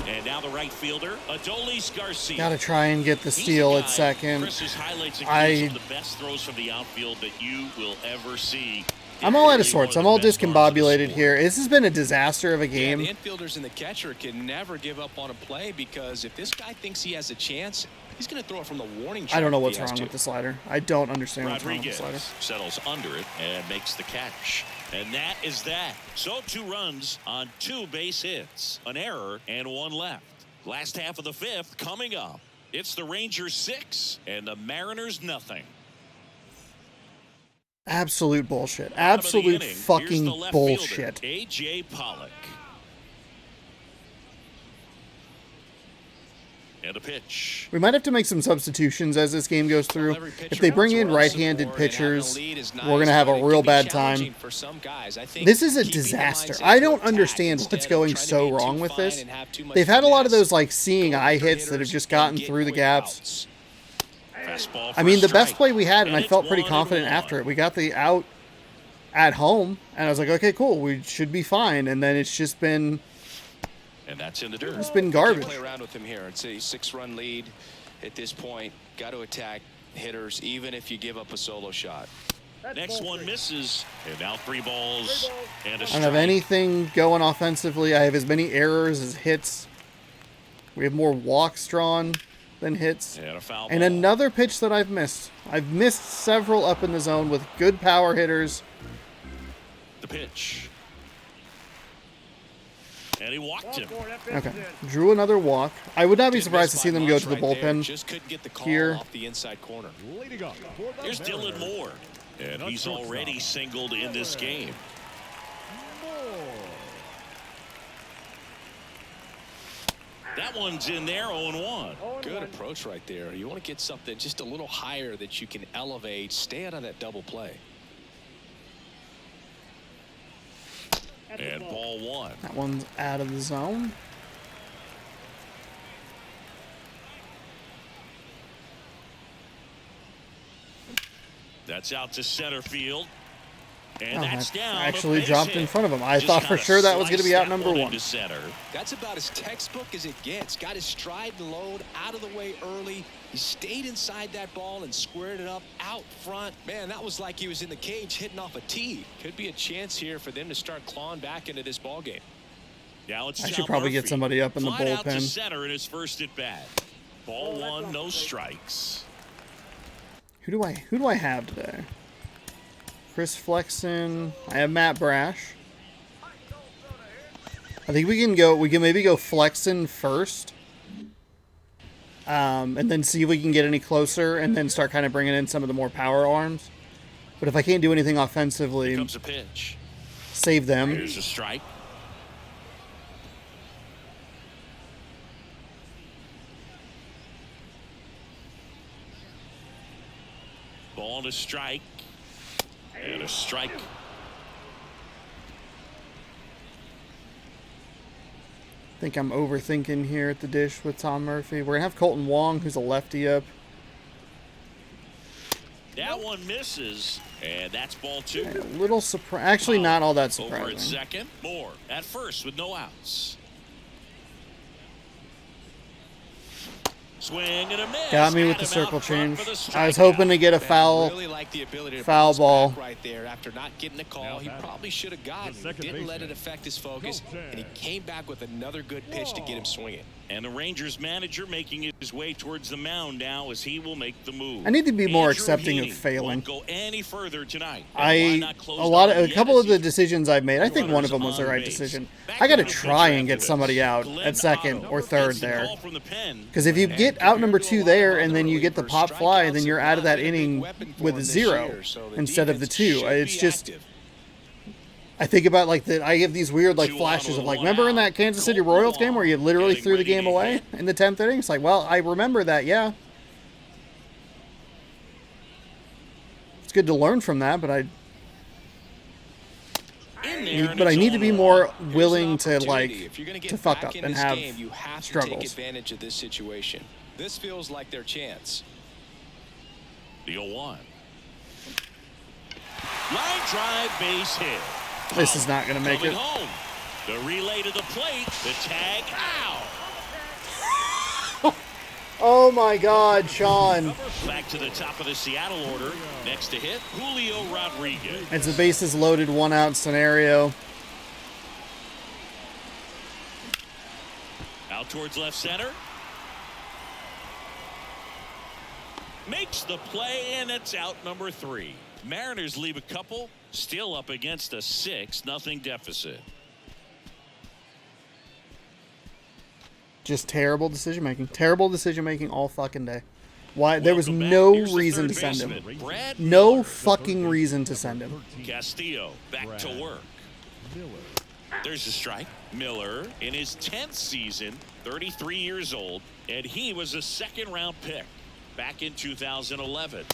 And now the right fielder, Adolis Garcia. Got to try and get the steal at second. Chris's highlights include some of the best throws from the outfield that you will ever see. I'm all out of sorts. I'm all discombobulated here. This has been a disaster of a game. Yeah, the infielders and the catcher can never give up on a play, because if this guy thinks he has a chance, he's going to throw it from the warning track. I don't know what's wrong with the slider. I don't understand what's wrong with the slider. Settles under it and makes the catch. And that is that. So 2 runs on 2 base hits, an error, and 1 left. Last half of the 5th coming up. It's the Rangers 6 and the Mariners nothing. Absolute bullshit. Bottom of the Absolute inning, here's fucking the left bullshit. fielder, A.J. Pollock. And a pitch. We might have to make some substitutions as this game goes through. If they bring in right-handed pitchers, we're going to have a real bad time. This is a disaster. I don't understand what's going so wrong with this. They've had a lot of those like seeing eye hits that have just gotten through the gaps. I mean, the best play we had, and I felt pretty confident after it, we got the out at home, and I was like, okay, cool, we should be fine. And then it's just been... And that's in the dirt. It's been garbage. Play around with him here. It's a 6-run lead at this point. Got to attack hitters, even if you give up a solo shot. Next one misses, and now 3 balls and a I strike. don't have anything going offensively. I have as many errors as hits. We have more walks drawn than hits. And a foul And ball. another pitch that I've missed. I've missed several up in the zone with good power hitters. The pitch. And he walked him. Okay. Drew another walk. I would not be surprised to see them go to the bullpen Just couldn't get the call here. off the inside corner. Leading up for the Here's Dylan Moore. And he's already singled in this game. That one's in there, 0-1. Good approach right there. You want to get something just a little higher that you can elevate. Stay out of that double play. And ball 1. That one's out of the zone. That's out to center field. And Oh, that's I down. actually a base dropped hit. in front of him. I Just thought for kinda sure that was going to be sliced out that number 1. into center. That's about as textbook as it gets. Got his stride and load out of the way early. He stayed inside that ball and squared it up out front. Man, that was like he was in the cage hitting off a tee. Could be a chance here for them to start clawing back into this ball game. Now it's I should John probably get Murphy. somebody up in the Fly out to bullpen. center in his first at bat. Ball 1, no strikes. Who do I have today? Chris Flexen. I have Matt Brash. I think we can maybe go Flexen first. And then see if we can get any closer and then start kind of bringing in some of the more power arms. But if I can't do anything offensively, Here comes a pitch. save them. Here's a strike. Ball and a strike. And a strike. I think I'm overthinking here at the dish with Tom Murphy. We're going to have Colton Wong, who's a lefty, up. That one misses. And that's ball 2. A little surprise. Actually, not all that Over at surprising. second. Moore at first with no outs. Swing and a miss. Got me with Got the him circle out front change. for the I was hoping to get a Man, foul. really like the ability to foul bounce ball. back right there after not getting the call. Now He batting. probably should have gotten. The second Didn't let baseman. it affect his focus, and he came back with another good pitch to get him swinging. And the Rangers manager making his way towards the mound now as he will make the move. I need to be more Andrew accepting of Heaney failing. won't go any further tonight. And why not close A down couple of the Yenisey? decisions I've made, I think one of them was the right decision. I got to try and get somebody out at second or third Gets the there. call from the pen. Because if you get out number 2 there and then you get the pop fly, then you're out of that inning with a 0 instead of the 2. It's just, I think about like that. I have these weird like 2 flashes on, of like, 1 remember in out. that Kansas City Colton Royals game where you literally getting threw the ready to game away hit. in the 10th inning? It's like, well, I remember that, yeah. It's good to learn from that, but I need to be more willing to like If you're gonna get to fuck back up in and this have game, you have to struggles. take advantage of this situation. This feels like their chance. The 0-1. Line drive base hit. This is not going to make Coming it. home. The relay to the plate. The tag out. Oh my God, Sean! Back to the top of the Seattle order. Next to hit, Julio Rodriguez. It's a bases loaded 1-out scenario. Out towards left center. Makes the play, and it's out number 3. Mariners leave a couple, still up against a 6-0 deficit. Just terrible decision making. Terrible decision making all fucking day. Why? There was Welcome back. no Here's the reason third to send him. baseman, Brad No Miller. fucking reason to send him. Castillo back to work. Miller. There's a strike. Miller in his 10th season, 33 years old, and he was a second-round pick back in 2011.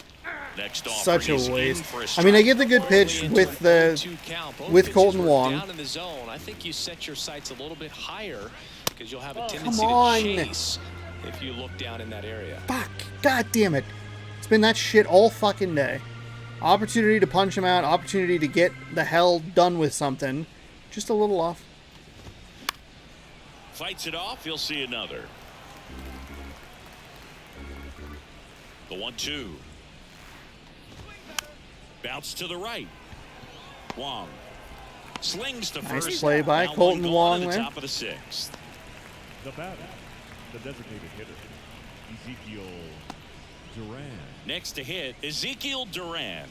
Next off, Such a waste. I mean, I get the good pitch with Colton Wong. Down in the zone, I think you set your sights a little bit higher because you'll have a tendency on. to chase if you look down in that area. Fuck. God damn it. It's been that shit all fucking day. Opportunity to punch him out. Opportunity to get the hell done with something. Just a little off. Fights it off. You'll see another. The 1-2. Bounce to the right. Wong slings to Nice first. play by Now Colton one Wong gone at the there. top of the 6th. The batter, the designated hitter, Ezekiel Duran. Next to hit, Ezekiel Duran.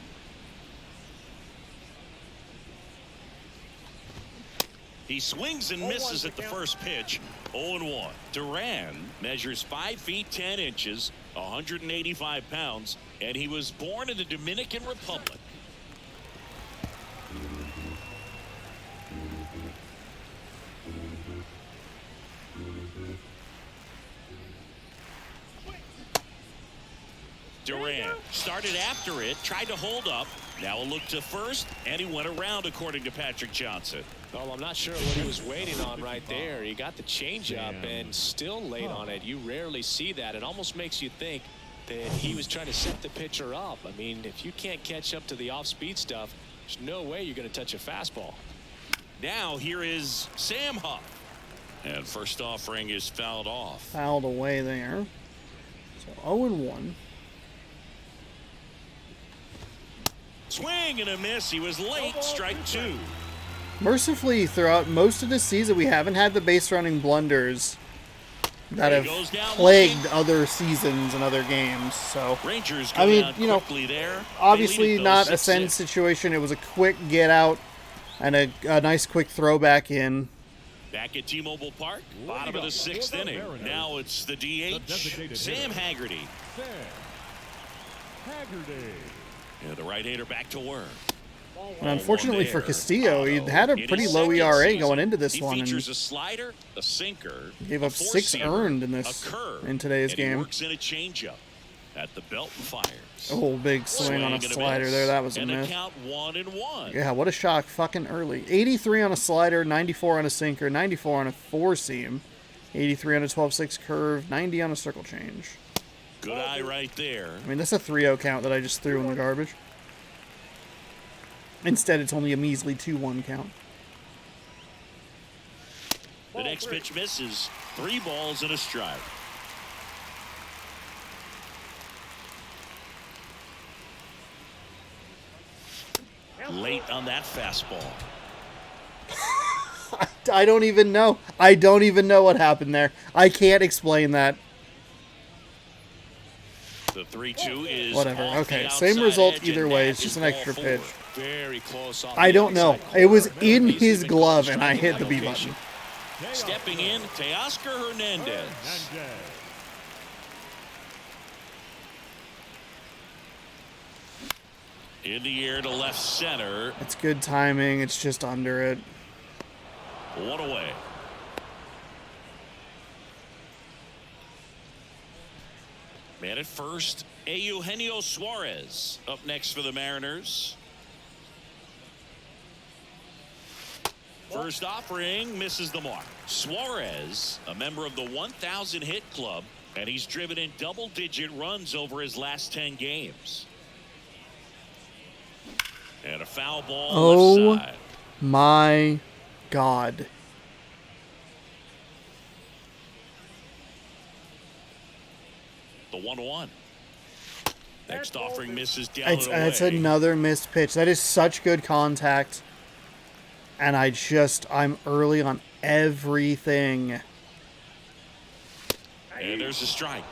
He swings and misses at the first pitch. 0-1. Duran measures 5 feet 10 inches, 185 pounds, and he was born in the Dominican Republic. Duran started after it, tried to hold up. Now a look to first, and he went around, according to Patrick Johnson. Well, I'm not sure what he was waiting on right there. He got the changeup and still late on it. You rarely see that. It almost makes you think that he was trying to set the pitcher up. I mean, if you can't catch up to the off-speed stuff, there's no way you're going to touch a fastball. Now here is Sam Huff. And first offering is fouled off. Fouled away there. So 0-1. Swing and a miss. He was late. Strike 2. Mercifully, throughout most of this season, we haven't had the base running blunders that have plagued other seasons and other games. So, Rangers go I mean, down you know, quickly there. obviously They lead it, not though, a send 6-6. situation. It was a quick get out and a nice quick throw back in. Back at T-Mobile Park, bottom of the 6th inning. Now it's the DH, Sam Haggerty. Sam Haggerty. Yeah, the right-hander back to work. And unfortunately for Castillo, he had a pretty low ERA going into this he one features and a slider, a sinker, gave a up 6 four-seamer, earned in a today's curve, game. And he works in a changeup at the belt and fires. Oh, big swing on a and slider miss. there. That was a and miss. The count 1-1. Yeah, what a shock. Fucking early. 83 on a slider, 94 on a sinker, 94 on a 4-seam, 83 on a 12-6 curve, 90 on a circle change. Good eye right there. I mean, that's a 3-0 count that I just threw in the garbage. Instead, it's only a measly 2-1 count. The next pitch misses. 3 balls and a strike. Late on that fastball. I don't even know. I don't even know what happened there. I can't explain that. The 3-2 is Whatever. off Okay, the same outside result edge, either and way. that It's just is an ball extra 4. pitch. Very close off I the don't know. outside It was corner. in Easily his been glove, called and I striking hit the B that button. location. Stepping in, Teoscar Hernandez. Hernandez. In the air to left center. It's good timing. It's just under it. 1 away. Man at first, Eugenio Suarez up next for the Mariners. First offering misses the mark. Suarez, a member of the 1,000 hit club, and he's driven in double-digit runs over his last 10 games. And a foul ball Oh left side. my God. The 1-1. Next offering misses down and away. It's another missed pitch. That is such good contact. And I'm early on everything. And there's a strike.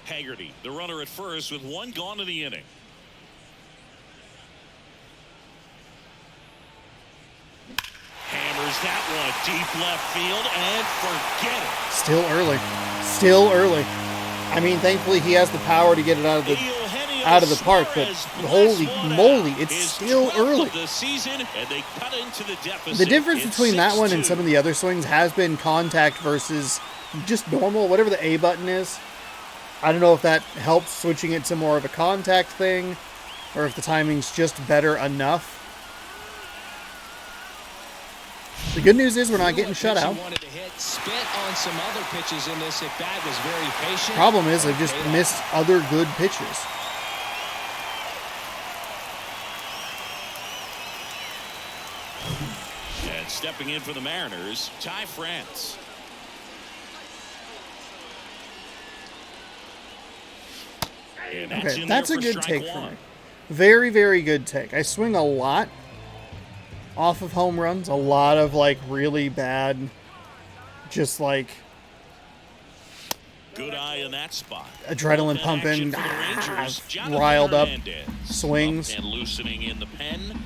Haggerty, the runner at first with 1 gone in the inning. Hammered Hammers that one deep left field and forget it. Still early. Still early. I mean, thankfully he has the power to get it out of the park, but holy moly, it's still early. The difference between that one and some of the other swings has been contact versus just normal, whatever the A button is. I don't know if that helps switching it to more of a contact thing, or if the timing's just better enough. The good news is we're not getting shut out. Problem is I've just missed other good pitches. And stepping in for the Mariners, Ty France. Okay, that's a good take for me. Very, very good take. I swing a lot off of home runs. A lot of, like, really bad, just, like, good eye in that spot. Adrenaline pumping, riled up swings. And loosening in the pen.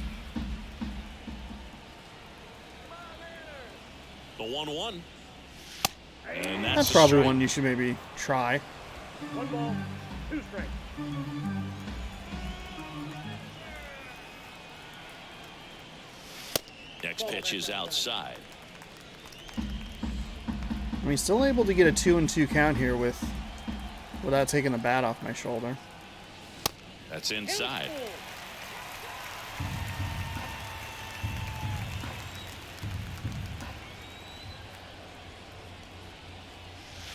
The 1-1. And that's probably one you should maybe try. 1 ball, 2 strikes. Next pitch is outside. I mean, still able to get a 2-2 count here without taking the bat off my shoulder. That's inside.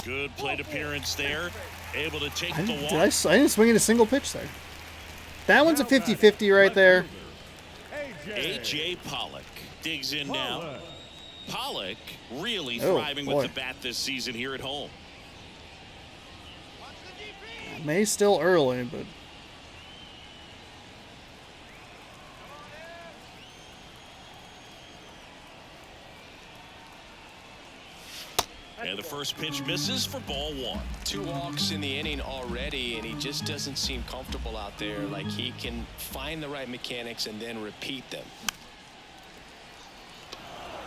Good plate appearance there. Able to take the walk. I didn't swing in a single pitch there. That one's a 50-50 right there. A.J. Pollock digs in now. Pollock really thriving with the bat this season here at home. May still early, but and the first pitch misses for ball 1. 2 walks in the inning already, and he just doesn't seem comfortable out there. Like he can find the right mechanics and then repeat them.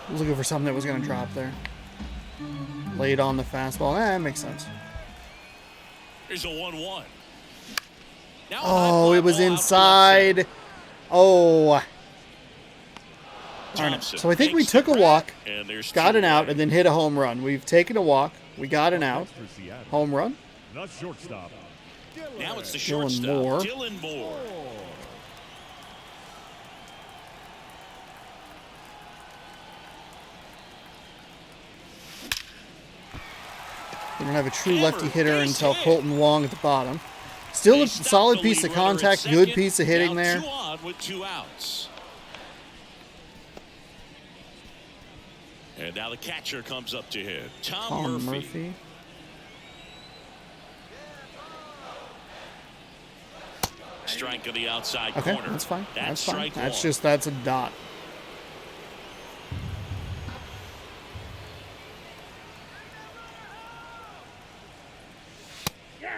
I was looking for something that was going to drop there. Laid on the fastball. That makes sense. Here's a 1-1. Oh, it was inside. Oh. Darn it. So I think we took a walk, got an out, and then hit a home run. We've taken a walk. We got an out. Home run. The shortstop. Now it's the shortstop, Dylan Moore. We don't have a true lefty hitter until Colton Wong at the bottom. Still a solid piece of contact, good piece of hitting there. 2 on with 2 outs. And now the catcher comes up to him, Tom Murphy. Strike of the outside corner. That's fine. That's fine. That's that's a dot.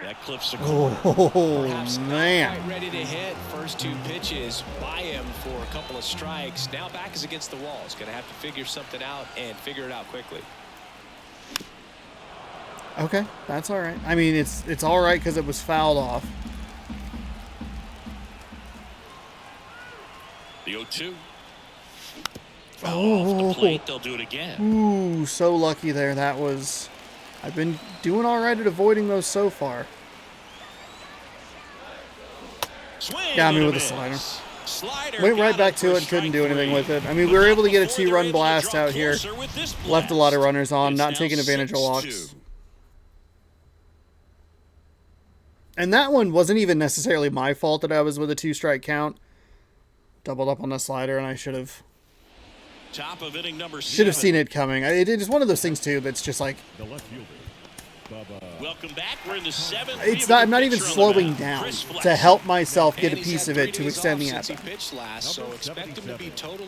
That clips the corner. Oh, man. Quite ready to hit. First 2 pitches by him for a couple of strikes. Now back is against the wall. He's going to have to figure something out and figure it out quickly. Okay, that's all right. I mean, it's all right because it was fouled off. The 0-2. Foul off the plate. They'll do it again. Ooh, so lucky there. That was... I've been doing all right at avoiding those so far. Got me with a slider. Went right back to it, couldn't do anything with it. I mean, we were able to get a 2-run blast out here. Left a lot of runners on, not taking advantage of walks. And that one wasn't even necessarily my fault that I was with a 2-strike count. Doubled up on the slider, and I should have Top of inning number 7. Should have seen it coming. It is one of those things too that's just like The left fielder. Welcome back. We're in the 7th. it's not. I'm not even slowing down to help myself get a piece of it to extend the at-bat.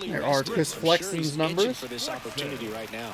There are Chris Flexen's numbers. For this opportunity right now.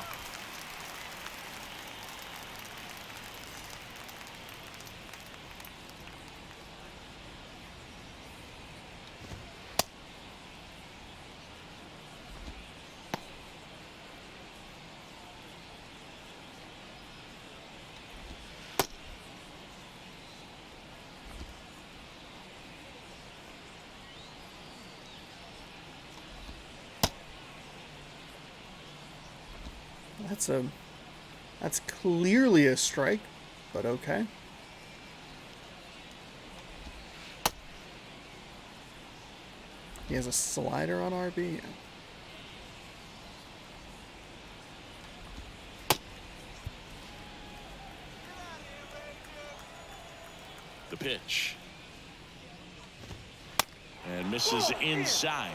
That's clearly a strike, but okay. He has a slider on RB. Yeah. The pitch. And misses inside.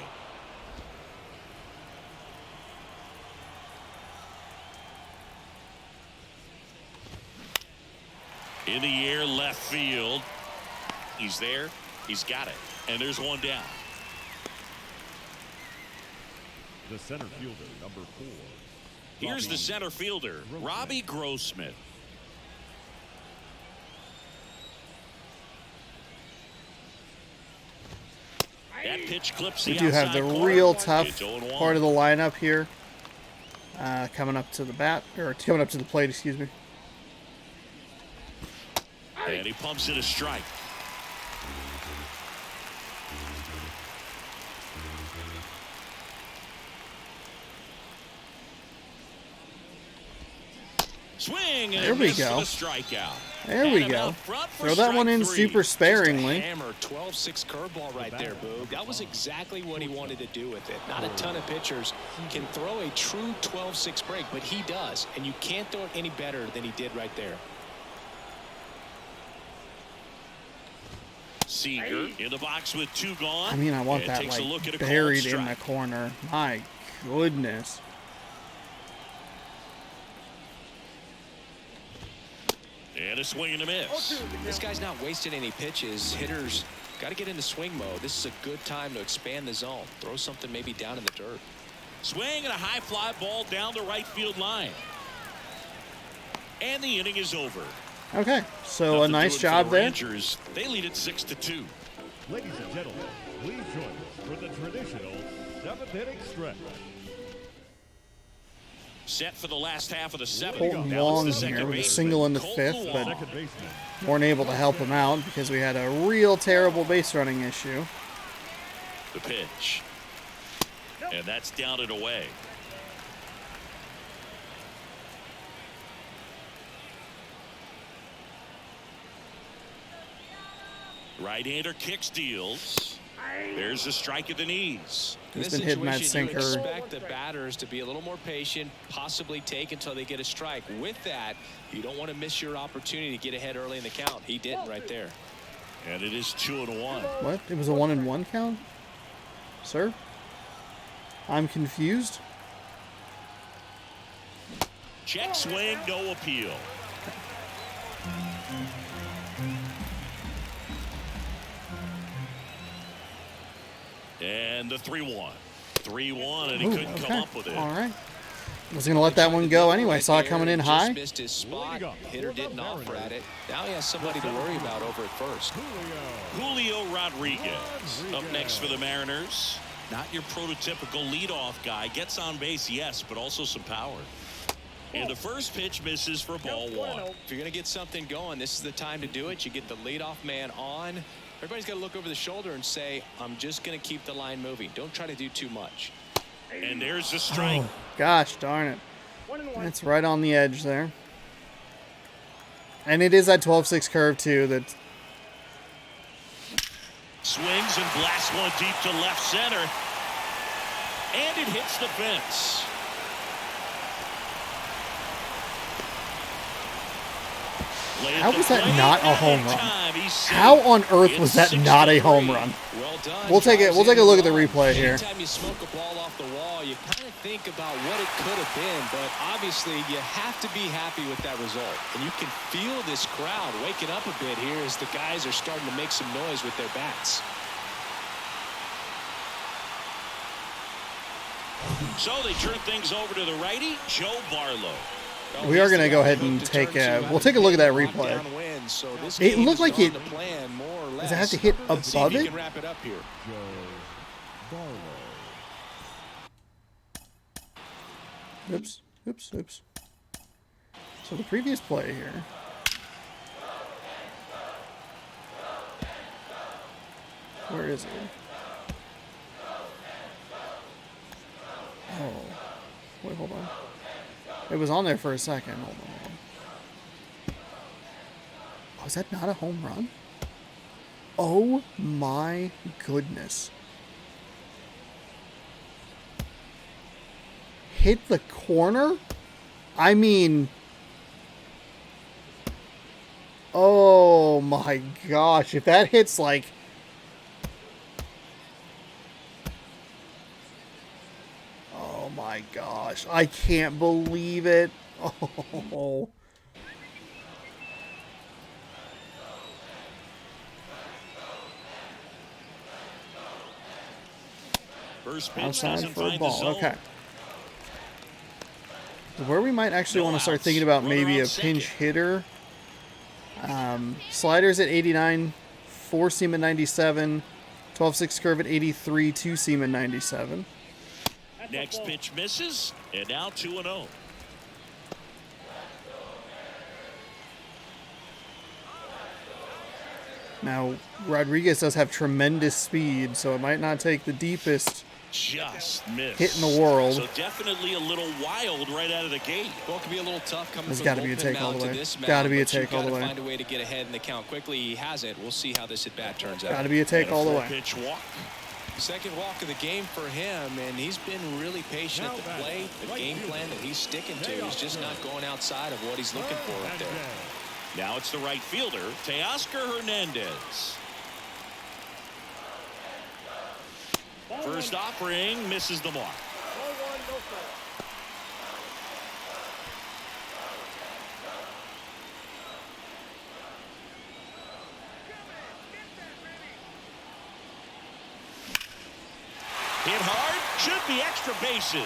In the air, left field. He's there. He's got it. And there's one down. The center fielder, number 4. Here's the center fielder, Robbie Grossman. That pitch clips the We do have the outside real corner. tough It's 0-1. part of the lineup here. Coming up to the bat, or coming up to the plate, excuse me. And he pumps it a strike. Swing and There we miss go. for the strikeout. There we And go. out front for Throw that one in strike 3. super sparingly. Hammer 12-6 curveball right there, Boog. That was exactly what he wanted to do with it. Not a ton of pitchers can throw a true 12-6 break, but he does, and you can't throw it any better than he did right there. Seager in the box with 2 gone. I mean, I want And that takes a look like at a called buried in strike. the corner. My goodness. And a swing and a miss. This guy's not wasting any pitches. Hitters got to get into swing mode. This is a good time to expand the zone. Throw something maybe down in the dirt. Swing and a high fly ball down the right field line. And the inning is over. Okay, so a Nothing nice doing for job the there. Rangers. They lead it 6-2. Ladies and gentlemen, please join us for the traditional 7th inning stretch. Set for the last half of the 7th. Colton Now Wong it's the here second with a baseman, single in the Colton 5th, Wong. but Second baseman, weren't able to help him out because we had a real terrible base running issue. The pitch. And that's down and away. Right-hander kicks, deals. There's a strike at the knees. He's In been this hitting that situation, you sinker. expect the batters to be a little more patient, possibly take until they get a strike. With that, you don't want to miss your opportunity to get ahead early in the count. He didn't right there. And it is 2-1. What? It was a 1-1 count? Sir? I'm confused. Check swing, no appeal. And the 3-1. 3-1, and he Ooh, couldn't come okay. up with it. All right. Was going to let that one go anyway. Saw it coming in Just high. missed his spot. Hitter didn't offer at it. Now he has somebody to worry about over at first. Julio Rodriguez up next for the Mariners. Not your prototypical leadoff guy. Gets on base, yes, but also some power. And the first pitch misses for ball 1. If you're going to get something going, this is the time to do it. You get the leadoff man on. Everybody's got to look over the shoulder and say, I'm just going to keep the line moving. Don't try to do too much. And there's the strike. Oh, gosh darn it. It's right on the edge there. And it is that 12-6 curve, too. That Swings and blasts one deep to left center. And it hits the fence. How was that not a home run? How on earth was that not a home run? Well done. We'll take it. We'll take a look at the replay here. Anytime you smoke a ball off the wall, you kind of think about what it could have been, but obviously you have to be happy with that result. And you can feel this crowd waking up a bit here as the guys are starting to make some noise with their bats. So they turn things over to the righty, Joe Barlow. We are going to go ahead and take a... We'll take a look at that replay. It looked like it... Does it have to hit above it? Wrap it up here. Joe Barlow. Oops. Oops. Oops. So the previous play here. Where is he? Oh. Wait, hold on. It was on there for a second. Hold on. Oh, is that not a home run? Oh my goodness. Hit the corner? I mean... Oh my gosh. If that hits like... Oh my gosh. I can't believe it. Oh. First pitch Outside doesn't for a find the ball. zone. Okay. Where we might actually No want to start outs. thinking about Runner maybe on a pinch second. hitter. Sliders at 89, 4-seam at 97, 12-6 curve at 83, 2-seam at 97. Next pitch misses, and now 2-0. Now, Rodriguez does have tremendous speed, so it might not take the deepest Just missed. hit in the world. So definitely a little wild right out of the gate. Well, it can be a little tough coming There's from gotta the be a bullpen take all mound the to way. this mound, Gotta be a but you've take all the gotta way. find a way to get ahead in the count quickly. He hasn't. We'll see how this at bat turns out. Got to be a take all the way. Pitch walk. Second walk of the game for him, and he's been really patient at the plate. The game plan that he's sticking to, he's just not going outside of what he's looking for up there. Now it's the right fielder, Teoscar Hernandez. First offering misses the mark. Ball one, no strike. Hit hard, should be extra bases.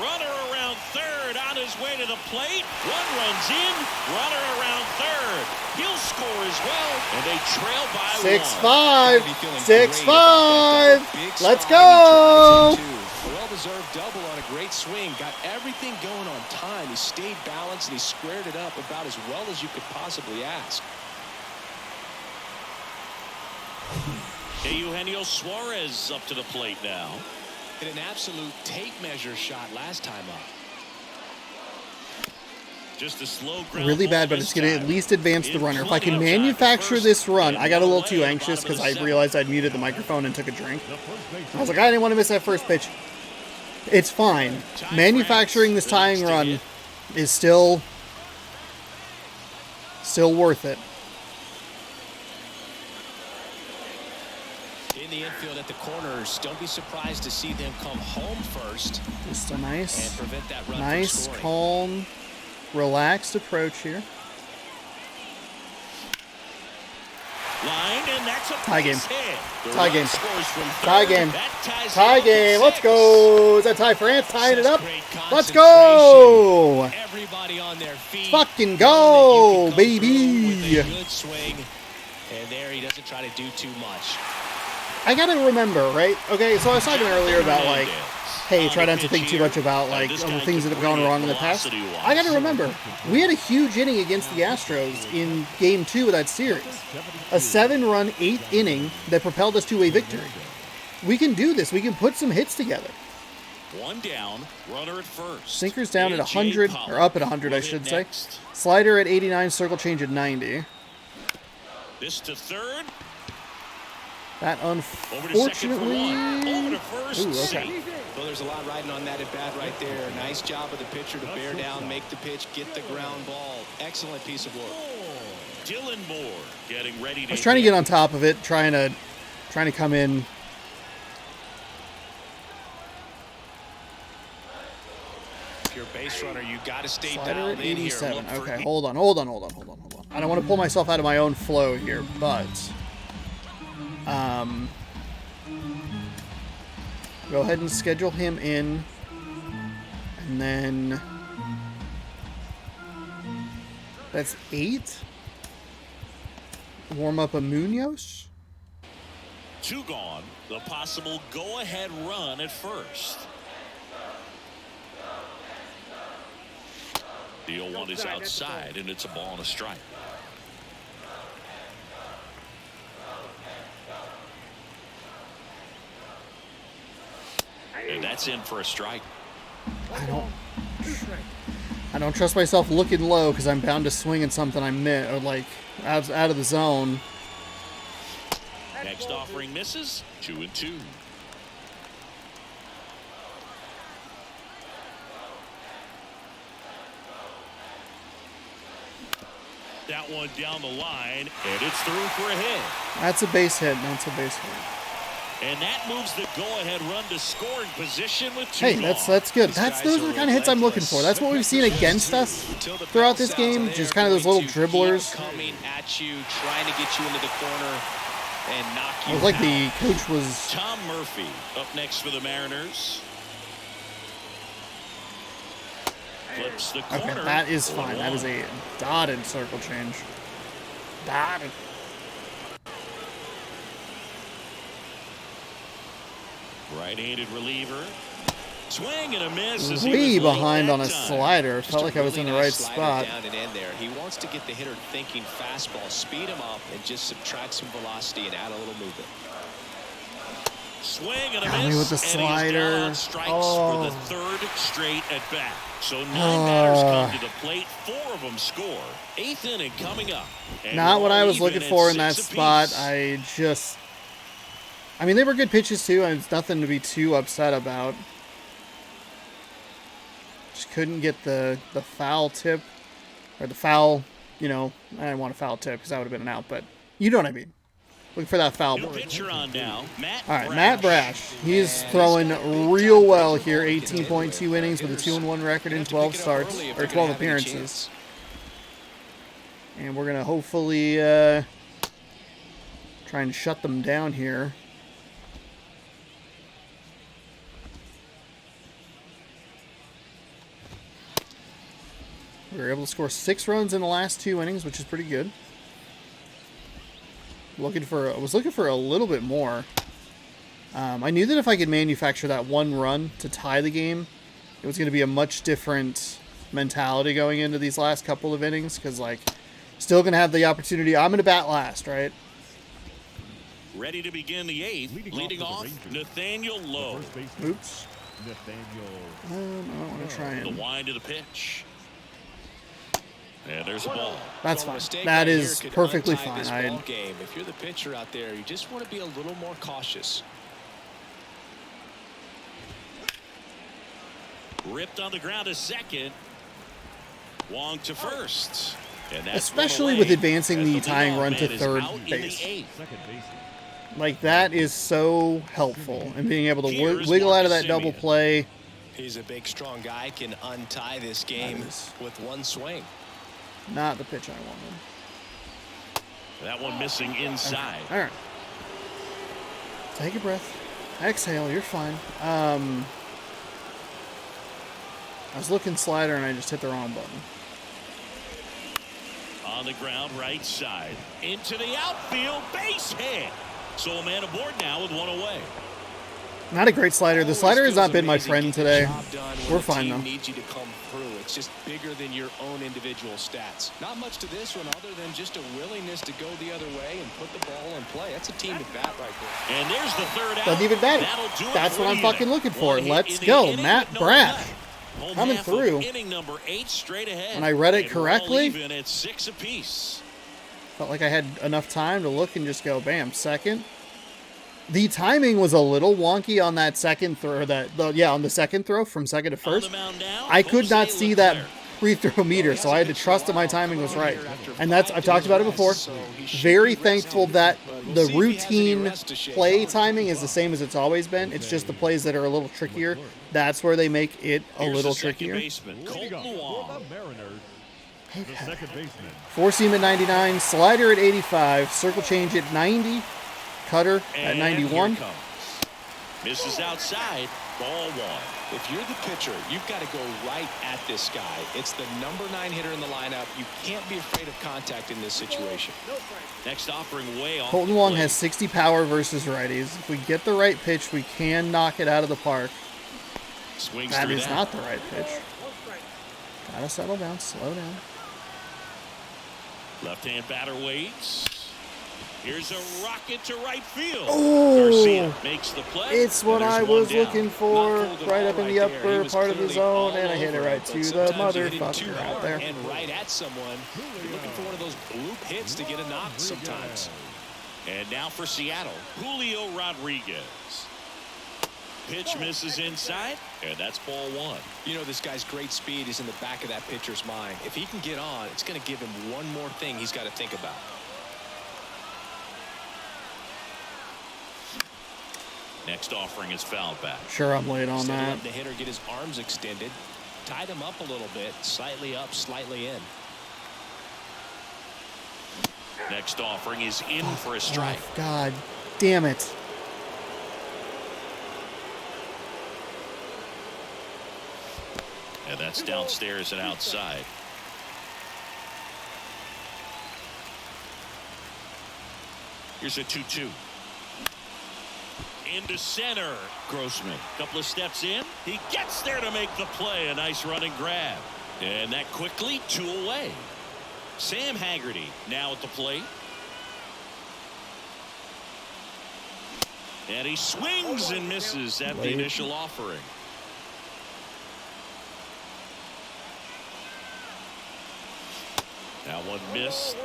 Runner around third on his way to the plate. One runs in, runner around third. He'll score as well, and they trail by 6-5. Gotta be feeling 6-5. great about that. Big Let's stride he go. drives into. Well-deserved double on a great swing. Got everything going on time. He stayed balanced, and he squared it up about as well as you could possibly ask. Eugenio Suarez up to the plate now. Hit an absolute tape measure shot last time up. Just a slow ground Really ball bad, but this it's going to at time. least advance the runner. If I can Plenty of time manufacture first, this run, and I got a little delay too at the anxious bottom of because the I seventh. realized I'd muted the microphone and took a drink. The first base I was like, I didn't want to miss that first pitch. It's fine. Manufacturing this tying run is still worth it. In the infield at the corners, don't be surprised to see them come home first Just a and nice, prevent that run from nice, scoring. calm, relaxed approach here. Line, and that's a Tie game. base hit. The Tie run game. scores from Tie third. game. That ties Tie it up game. at Let's 6. go. Is that Ty France tying it up? Great Let's concentration. go. Everybody on their feet. Fucking knowing go, that you can come baby. through with a good swing. And there he doesn't try to do too much. I gotta remember, right? Okay, so I was talking earlier about like, hey, try not to think too much about like the things that have gone wrong in the past. I gotta remember, we had a huge inning against the Astros in Game 2 of that series. A 7-run, 8th inning that propelled us to a victory. We can do this. We can put some hits together. One down, runner at first. Sinkers down at A.J. 100, Pollock or up at 100, I will hit should say. next. Slider at 89, circle change at 90. This to third. That Over to second for unfortunately... one. Over to first. Ooh, okay. Safe. Well, there's a lot riding on that at bat right there. Nice job of the pitcher to bear down, make the pitch, get the ground ball. Excellent piece of work. Dylan Moore getting ready to I was trying to get on top of it, trying to come in. If you're a base runner, you got to stay Slider dialed at in here. 87. Look for Okay, hold on. I don't want to pull myself out of my own flow here, but go ahead and schedule him in, and then that's 8. Warm up a Munoz. 2 gone. The possible go-ahead run at first. The 0-1 is outside, and it's a ball and a strike. And that's in for a strike. Two strikes. I don't trust myself looking low because I'm bound to swing at something I miss, or like out of the zone. Next offering misses. 2-2. That one down the line, and it's through for a hit. That's a base hit. That's a base hit. And that moves the go-ahead run to scoring position with 2 Hey, gone. that's good. Those are the kind of hits I'm looking for. That's what we've seen against us throughout this game. Just kind of those little dribblers. Coming at you, trying to get you into the corner and knock you It was like out. the coach was. Tom Murphy up next for the Mariners. Flips the corner. Okay, that is fine. 1-1. That is a dotted circle change. Dotted. Right-handed reliever. Swing and a miss. As he Way was late behind that on a time. slider. Just Felt a like I was in the really right nice slider spot. down and in there. He wants to get the hitter thinking fastball, speed him up, and just subtract some velocity and add a little movement. Swing and a Got me miss. with the And he's slider. down on strikes Oh. for the third straight at bat. So 9 batters come to the plate. 4 of them score. 8th inning coming up. And Not what we're I all was even looking at for in that 6 spot. apiece. I mean, they were good pitches too, and it's nothing to be too upset about. Just couldn't get the foul tip, or the foul, you know, I didn't want a foul tip because that would have been an out, but you know what I mean. Looking for that foul New ball. pitcher on now. All right, Matt Brash. He's throwing real well here. 18.2 innings with a 2-1 record in 12 starts, or 12 appearances. And we're going to hopefully try and shut them down here. We were able to score 6 runs in the last 2 innings, which is pretty good. I was looking for a little bit more. I knew that if I could manufacture that 1 run to tie the game, it was going to be a much different mentality going into these last couple of innings, because, like, still going to have the opportunity. I'm going to bat last, right? Ready to begin the 8th. Leading off, Nathaniel Lowe. First baseman, Oops. Nathaniel. I don't want to try The and... wind of the pitch. And there's a ball. That's So a fine. mistake That right is here could perfectly untie fine. this ball game. If you're the pitcher out there, you just want to be a little more cautious. Ripped on the ground to second. Wong to first. And that's Especially one with away advancing as the leadoff tying run man to is third out in the base. 8th. Second baseman. Like, that is so helpful in being able to Here's wiggle out of Marcus that double Semien. play. He's a big, strong guy, can untie this game is- with 1 swing. Not the pitch I wanted. That one missing inside. All right. Take a breath. Exhale. You're fine. I was looking slider and I just hit the wrong button. On the ground, right side. Into the outfield, base hit. So a man aboard now with 1 away. Not a great slider. The slider has not been my friend today. We're fine though. Needs you to come through. It's just bigger than your own individual stats. Not much to this one other than just a willingness to go the other way and put the ball in play. That's a team at bat right there. And there's the third out. Doesn't even matter. That'll do it That's for what I'm the fucking inning. looking for. One hit Let's in the go. inning Matt with no Brash. run. Home Coming half of through. Inning number 8 straight ahead. When I read it And we're all correctly- even at 6 apiece. Felt like I had enough time to look and just go, bam, second. The timing was a little wonky on that second throw. On the second throw from second to first. On the mound now, I could not Jose see that Leclerc. free throw meter, so I had to trust that my timing was right. And that's, I've talked about it before. Very thankful that the routine play timing is the same as it's always been. It's just the plays that are a little trickier. That's where they make it a Here's little the second trickier. baseman, Leading Colton off Wong. for the Mariners, the second baseman, Four seam at 99, slider at 85, circle change at 90, cutter at And 91. here comes. Misses outside, ball 1. If you're the pitcher, you've got to go right at this guy. It's the number 9 hitter in the lineup. You can't be afraid of contact in this situation. Next offering way off. Colton the Wong plate. has 60 power versus righties. If we get the right pitch, we can knock it out of the park. Swings That through is that. not the right pitch. Gotta settle down, slow down. Left-hand batter waits. Here's a rocket to right field. Oh, Garcia makes the play. it's what and I there's one was down. looking for, Not fooled at right all up in right the there. He upper was part of the clearly zone, all and I hit it over right it, to but the sometimes you hit it too motherfucker out hard there. and right at someone. You're looking for one of those bloop hits to get a knock sometimes. And now for Seattle, Julio Rodriguez. Pitch misses inside, and that's ball one. You know, this guy's great speed is in the back of that pitcher's mind. If he can get on, it's going to give him one more thing he's got to think about. Next offering is fouled back. Sure, I'm late on Instead of that. letting the hitter get his arms extended, tied him up a little bit, slightly up, slightly in. Next offering is in for a strike. Oh, God damn it. And that's downstairs and outside. Here's a 2-2. Into center. Grossman. Couple of steps in. He gets there to make the play. A nice running grab. And that quickly 2 away. Sam Haggerty now at the plate. And he swings and misses at the initial offering. That one missed.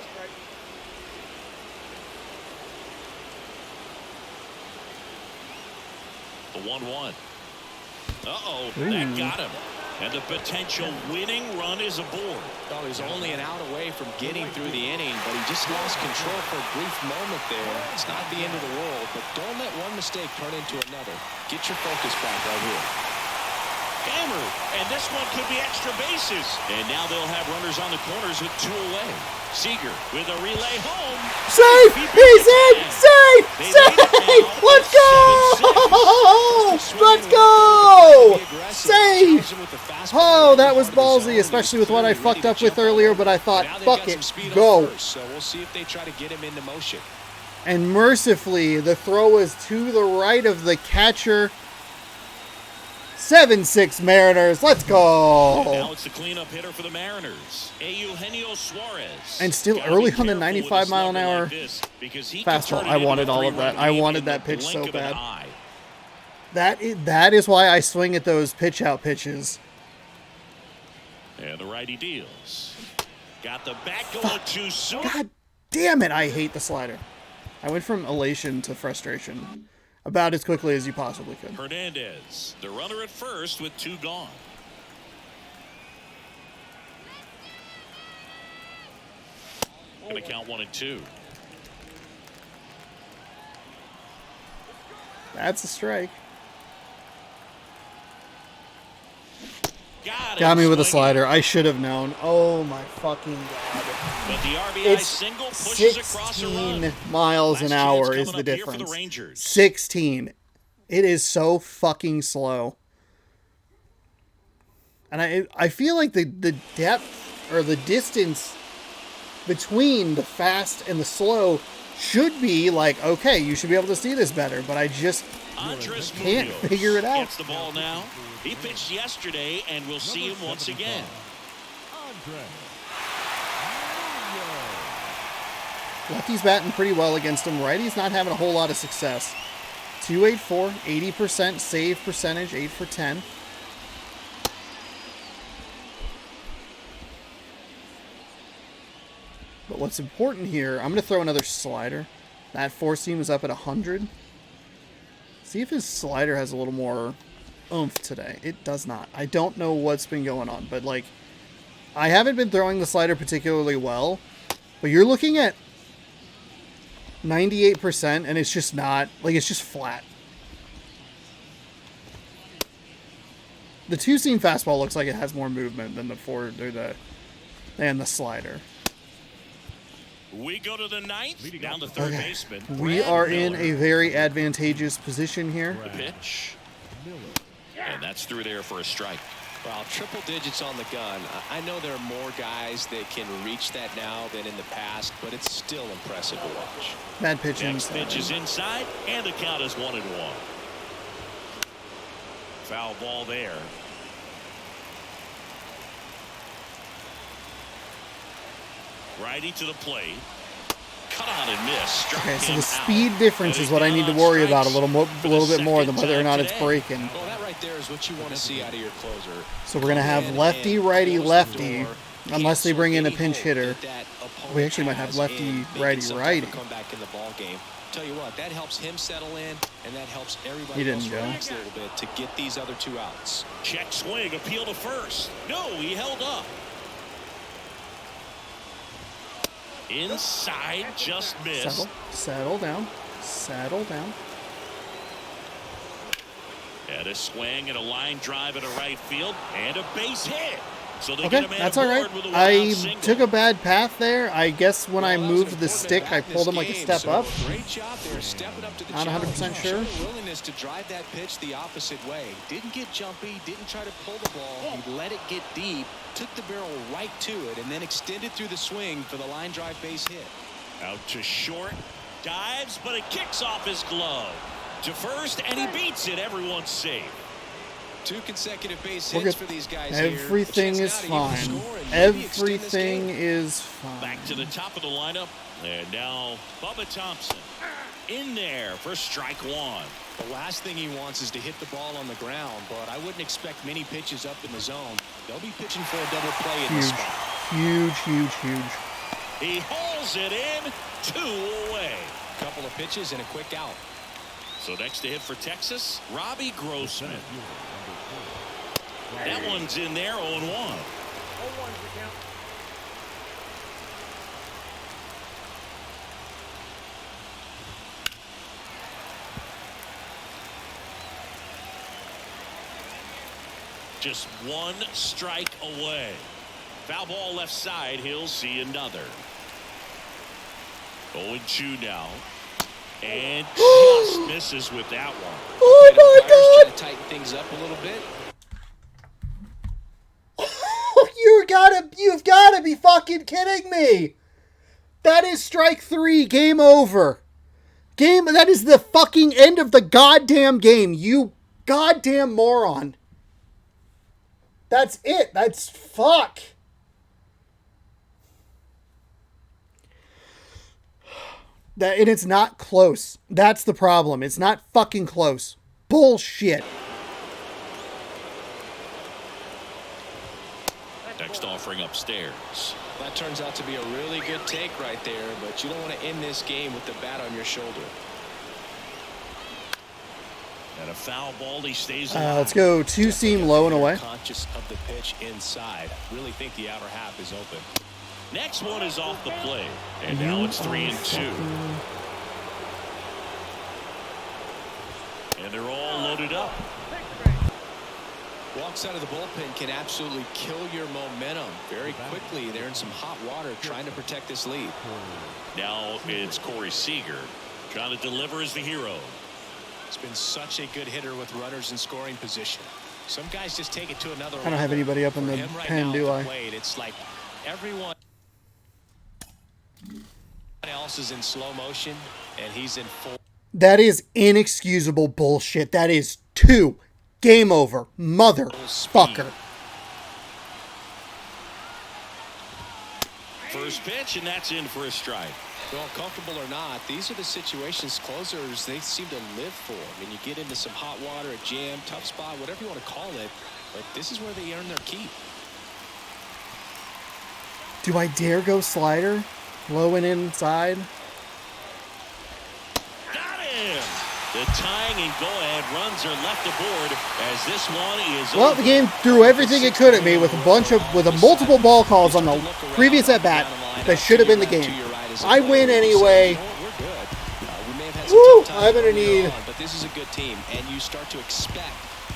The 1-1. Uh-oh, that got him. And the potential winning run is aboard. Oh, he's only an out away from getting through the inning, but he just lost control for a brief moment there. It's not the end of the world, but don't let one mistake turn into another. Get your focus back right here. Hammer, and this one could be extra bases. And now they'll have runners on the corners with 2 away. Seager with a relay home. Safe! He's in! Safe! Safe! Let's go! Let's go! Safe! Oh, that was ballsy, especially with what I fucked up with earlier, but I thought, fuck it, go. So we'll see if they try to get him into motion. And mercifully, the throw was to the right of the catcher. 7-6 Mariners. Let's go. And now it's the cleanup hitter for the Mariners, Eugenio Suarez. And still early on the 95 mile an hour fastball. I wanted all of that. I wanted that pitch so bad. That is why I swing at those pitch out pitches. And the righty deals. Got the bat going too soon. God damn it, I hate the slider. I went from elation to frustration about as quickly as you possibly could. Hernandez, the runner at first with 2 gone. Going to count 1 and 2. That's a strike. Got me with a slider. I should have known. Oh my fucking God. But the RBI It's single pushes across a run. 16 miles an hour is the difference. 16. It is so fucking slow. And I feel like the depth or the distance between the fast and the slow should be like, okay, you should be able to see this better, but I just can't figure it out. Gets the ball now. He pitched yesterday, and we'll see him once again. Lefty's batting pretty well against him. Righty's not having a whole lot of success. 284, 80% save percentage, 8 for 10. But what's important here, I'm going to throw another slider. That 4-seam is up at 100. See if his slider has a little more oomph today. It does not. I don't know what's been going on, but like, I haven't been throwing the slider particularly well, but you're looking at 98% and it's just not, like, it's just flat. The 2-seam fastball looks like it has more movement than the slider. We go to the 9th, down to third baseman. We are in a very advantageous position here. The pitch. And that's through there for a strike. Well, triple digits on the gun. I know there are more guys that can reach that now than in the past, but it's still impressive to watch. Bad pitch Next inside. pitch is inside, and the count is 1-1. Foul ball there. Righty to the plate. Cut on and miss. Struck Okay, so him the speed out. difference And is what I he's need to down worry on about a strikes little for bit more than the whether or second not time it's today. breaking. Well, that right there is what you want to see out of your closer. So we're gonna have Come in lefty, and righty, close the lefty, door, unless they bring in a cancel any pinch hope hitter. that opponent We actually might have has lefty, in making righty, some type righty. of comeback in the ball game. Tell you what, that helps him settle in, and that helps He everybody didn't else go. relax a little bit to get these other two outs. Check swing, appeal to first. No, he held up. Inside, just missed. Settle down. Settle down. And a swing and a line drive into right field and a base hit. So they Okay, get a man that's all right. aboard with a I one-out single. took a bad path there. I guess when I Well, that was moved an the important stick, I at-bat in pulled this him like a game, step so up. Great job there, stepping up to the Not 100% challenge. sure. Showed a willingness to drive that pitch the opposite way. Didn't get jumpy, didn't try to pull the ball. He let it get deep, took the barrel right to it, and then extended through the swing for the line drive base hit. Out to short, dives, but it kicks off his glove. To first, and he beats it. Everyone's safe. 2 consecutive base We're hits good. for these guys Everything here. is Chance now to fine. even score and maybe extend this Everything game. is fine. Back to the top of the lineup. And now Bubba Thompson in there for strike one. The last thing he wants is to hit the ball on the ground, but I wouldn't expect many pitches up in the zone. They'll be pitching for a double play in this Huge, spot. huge, huge, huge. He hauls it in, 2 away. Couple of pitches and a quick out. So next to hit for Texas, Robbie Grossman. That one's in there, 0-1. 0-1's the count. Just 1 strike away. Foul ball left side. He'll see another. 0-2 now. And just misses with that one. Oh my Trying God! to tighten things up a little bit. You've gotta be fucking kidding me! That is strike 3. Game over. That is the fucking end of the goddamn game. You goddamn moron. That's it. That's fuck. And it's not close. That's the problem. It's not fucking close. Bullshit. Next offering upstairs. That turns out to be a really good take right there, but you don't want to end this game with the bat on your shoulder. And a foul ball. He stays Let's go 2 seam low and away. Conscious of the pitch inside. Really think the outer half is open. Next one is off the plate. And now it's 3-2. And they're all loaded up. Walks out of the bullpen can absolutely kill your momentum very quickly. They're in some hot water trying to protect this lead. Now it's Corey Seager trying to deliver as the hero. It's been such a good hitter with runners in scoring position. Some guys just take it to another level. I don't have anybody up in the For him right pen, now do at I? the plate, it's like everyone else is in slow motion and he's in full. That is inexcusable bullshit. That is 2. Game over. Motherfucker. First pitch, and that's in for a strike. Well, comfortable or not, these are the situations closers they seem to live for. I mean, you get into some hot water, a jam, tough spot, whatever you want to call it, but this is where they earn their keep. Do I dare go slider? Low and inside? Got him! The tying and go-ahead runs are left aboard as this one is Well, the game threw everything it could at me with a multiple ball calls on the previous at bat that should have been the game. I win anyway. Woo! I'm gonna need. But this is a good team, and you start to expect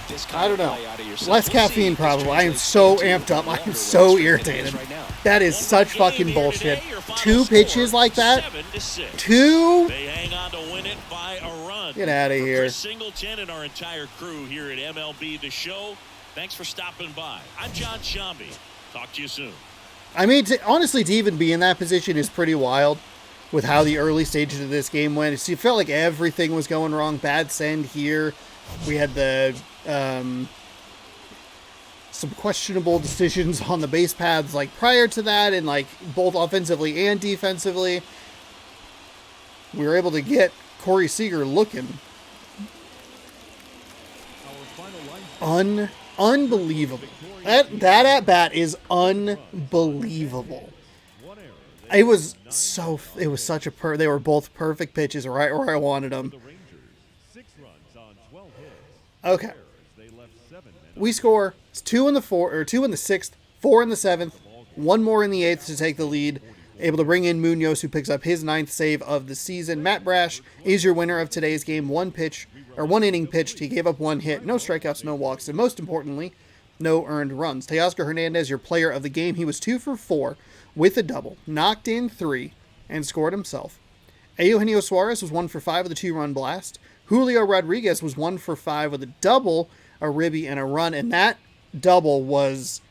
this kind I don't of know. play out of yourself. Less We'll see caffeine if this probably. I am translates so into amped up. a I longer am so run streak than it irritated. is right now. That is such fucking bullshit. 2 pitches like that. 7-6. 2. They hang on to win it by a run. Get out of For here. Chris Singleton and our entire crew here at MLB The Show, thanks for stopping by. I'm John Shambi. Talk to you soon. I mean, honestly, to even be in that position is pretty wild with how the early stages of this game went. It felt like everything was going wrong. Bad send here. We had the some questionable decisions on the base paths like prior to that, and like both offensively and defensively. we were able to get Corey Seager looking unbelievable. That at bat is unbelievable. It was such a they were both perfect pitches right where I wanted them. Okay. We score 2 in the 6th, 4 in the 7th, 1 more in the 8th to take the lead. Able to bring in Munoz, who picks up his 9th save of the season. Matt Brash is your winner of today's game. 1 inning pitched. He gave up 1 hit, no strikeouts, no walks, and most importantly, no earned runs. Teoscar Hernandez, your player of the game. He was 2 for 4 with a double, knocked in 3, and scored himself. Eugenio Suarez was 1 for 5 with a 2-run blast. Julio Rodriguez was 1 for 5 with a double, a ribby, and a run, and that double was,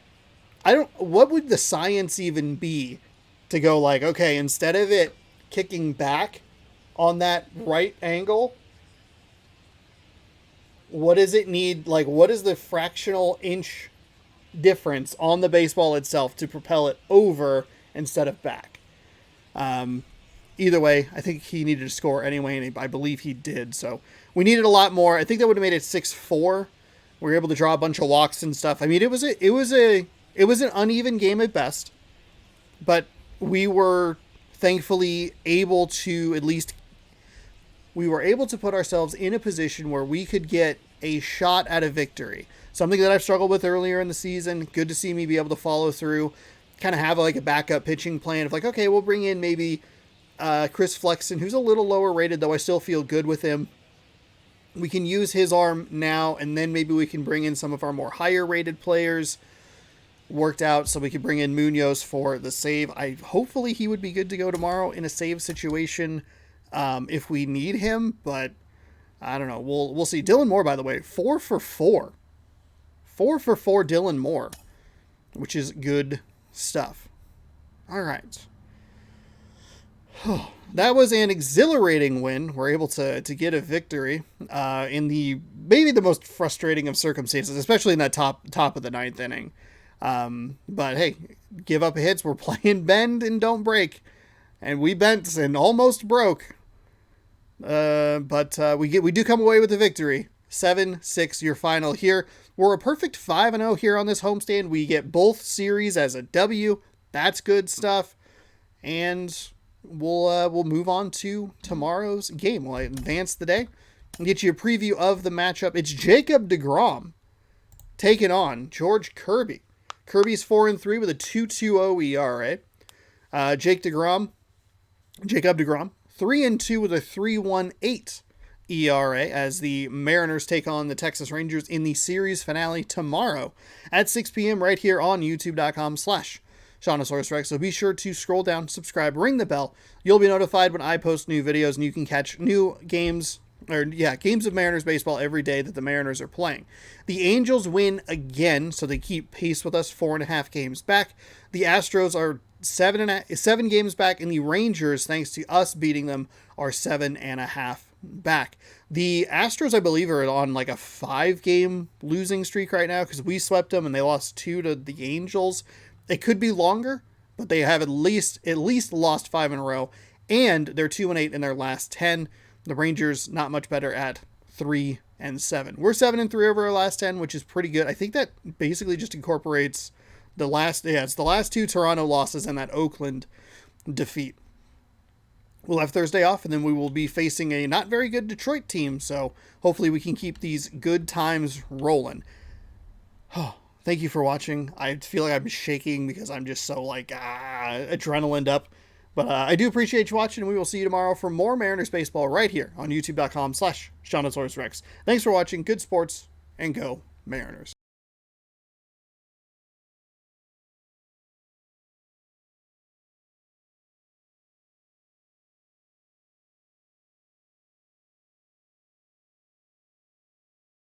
what would the science even be to go like, okay, instead of it kicking back on that right angle, what does it need? Like, what is the fractional inch difference on the baseball itself to propel it over instead of back? Either way, I think he needed to score anyway, and I believe he did. So we needed a lot more. I think that would have made it 6-4. We were able to draw a bunch of walks and stuff. I mean, it was an uneven game at best, but we were thankfully able to put ourselves in a position where we could get a shot at a victory. Something that I've struggled with earlier in the season. Good to see me be able to follow through, kind of have like a backup pitching plan of like, okay, we'll bring in maybe Chris Flexen, who's a little lower rated, though I still feel good with him. We can use his arm now, and then maybe we can bring in some of our more higher rated players. Worked out so we could bring in Munoz for the save. Hopefully he would be good to go tomorrow in a save situation if we need him, but I don't know. We'll see. Dylan Moore, by the way, 4 for 4. 4 for 4 Dylan Moore, which is good stuff. All right. That was an exhilarating win. We're able to get a victory in maybe the most frustrating of circumstances, especially in that top of the 9th inning. But hey, give up hits. We're playing bend and don't break, and we bent and almost broke. But we do come away with the victory. 7-6 your final here. We're a perfect 5-0 here on this homestand. We get both series as a W. That's good stuff. And we'll move on to tomorrow's game. We'll advance the day and get you a preview of the matchup. It's Jacob deGrom taking on George Kirby. Kirby's 4-3 with a 2.20 ERA. Jacob deGrom, 3-2 with a 3.18 ERA as the Mariners take on the Texas Rangers in the series finale tomorrow at 6 p.m. right here on youtube.com/Shawnosaurus Rex. So be sure to scroll down, subscribe, ring the bell. You'll be notified when I post new videos, and you can catch new games of Mariners baseball every day that the Mariners are playing. The Angels win again, so they keep pace with us, 4.5 games back. The Astros are 7 games back, and the Rangers, thanks to us beating them, are 7.5 back. The Astros, I believe, are on like a 5-game losing streak right now because we swept them and they lost 2 to the Angels. It could be longer, but they have at least lost 5 in a row, and they're 2-8 in their last 10. The Rangers not much better at 3-7. We're 7-3 over our last 10, which is pretty good. I think that basically just incorporates it's the last 2 Toronto losses and that Oakland defeat. We'll have Thursday off, and then we will be facing a not very good Detroit team, so hopefully we can keep these good times rolling. Thank you for watching. I feel like I'm shaking because I'm just so adrenaline up. But I do appreciate you watching, and we will see you tomorrow for more Mariners baseball right here on youtube.com/Shawnosaurus Rex. Thanks for watching. Good sports, and go Mariners.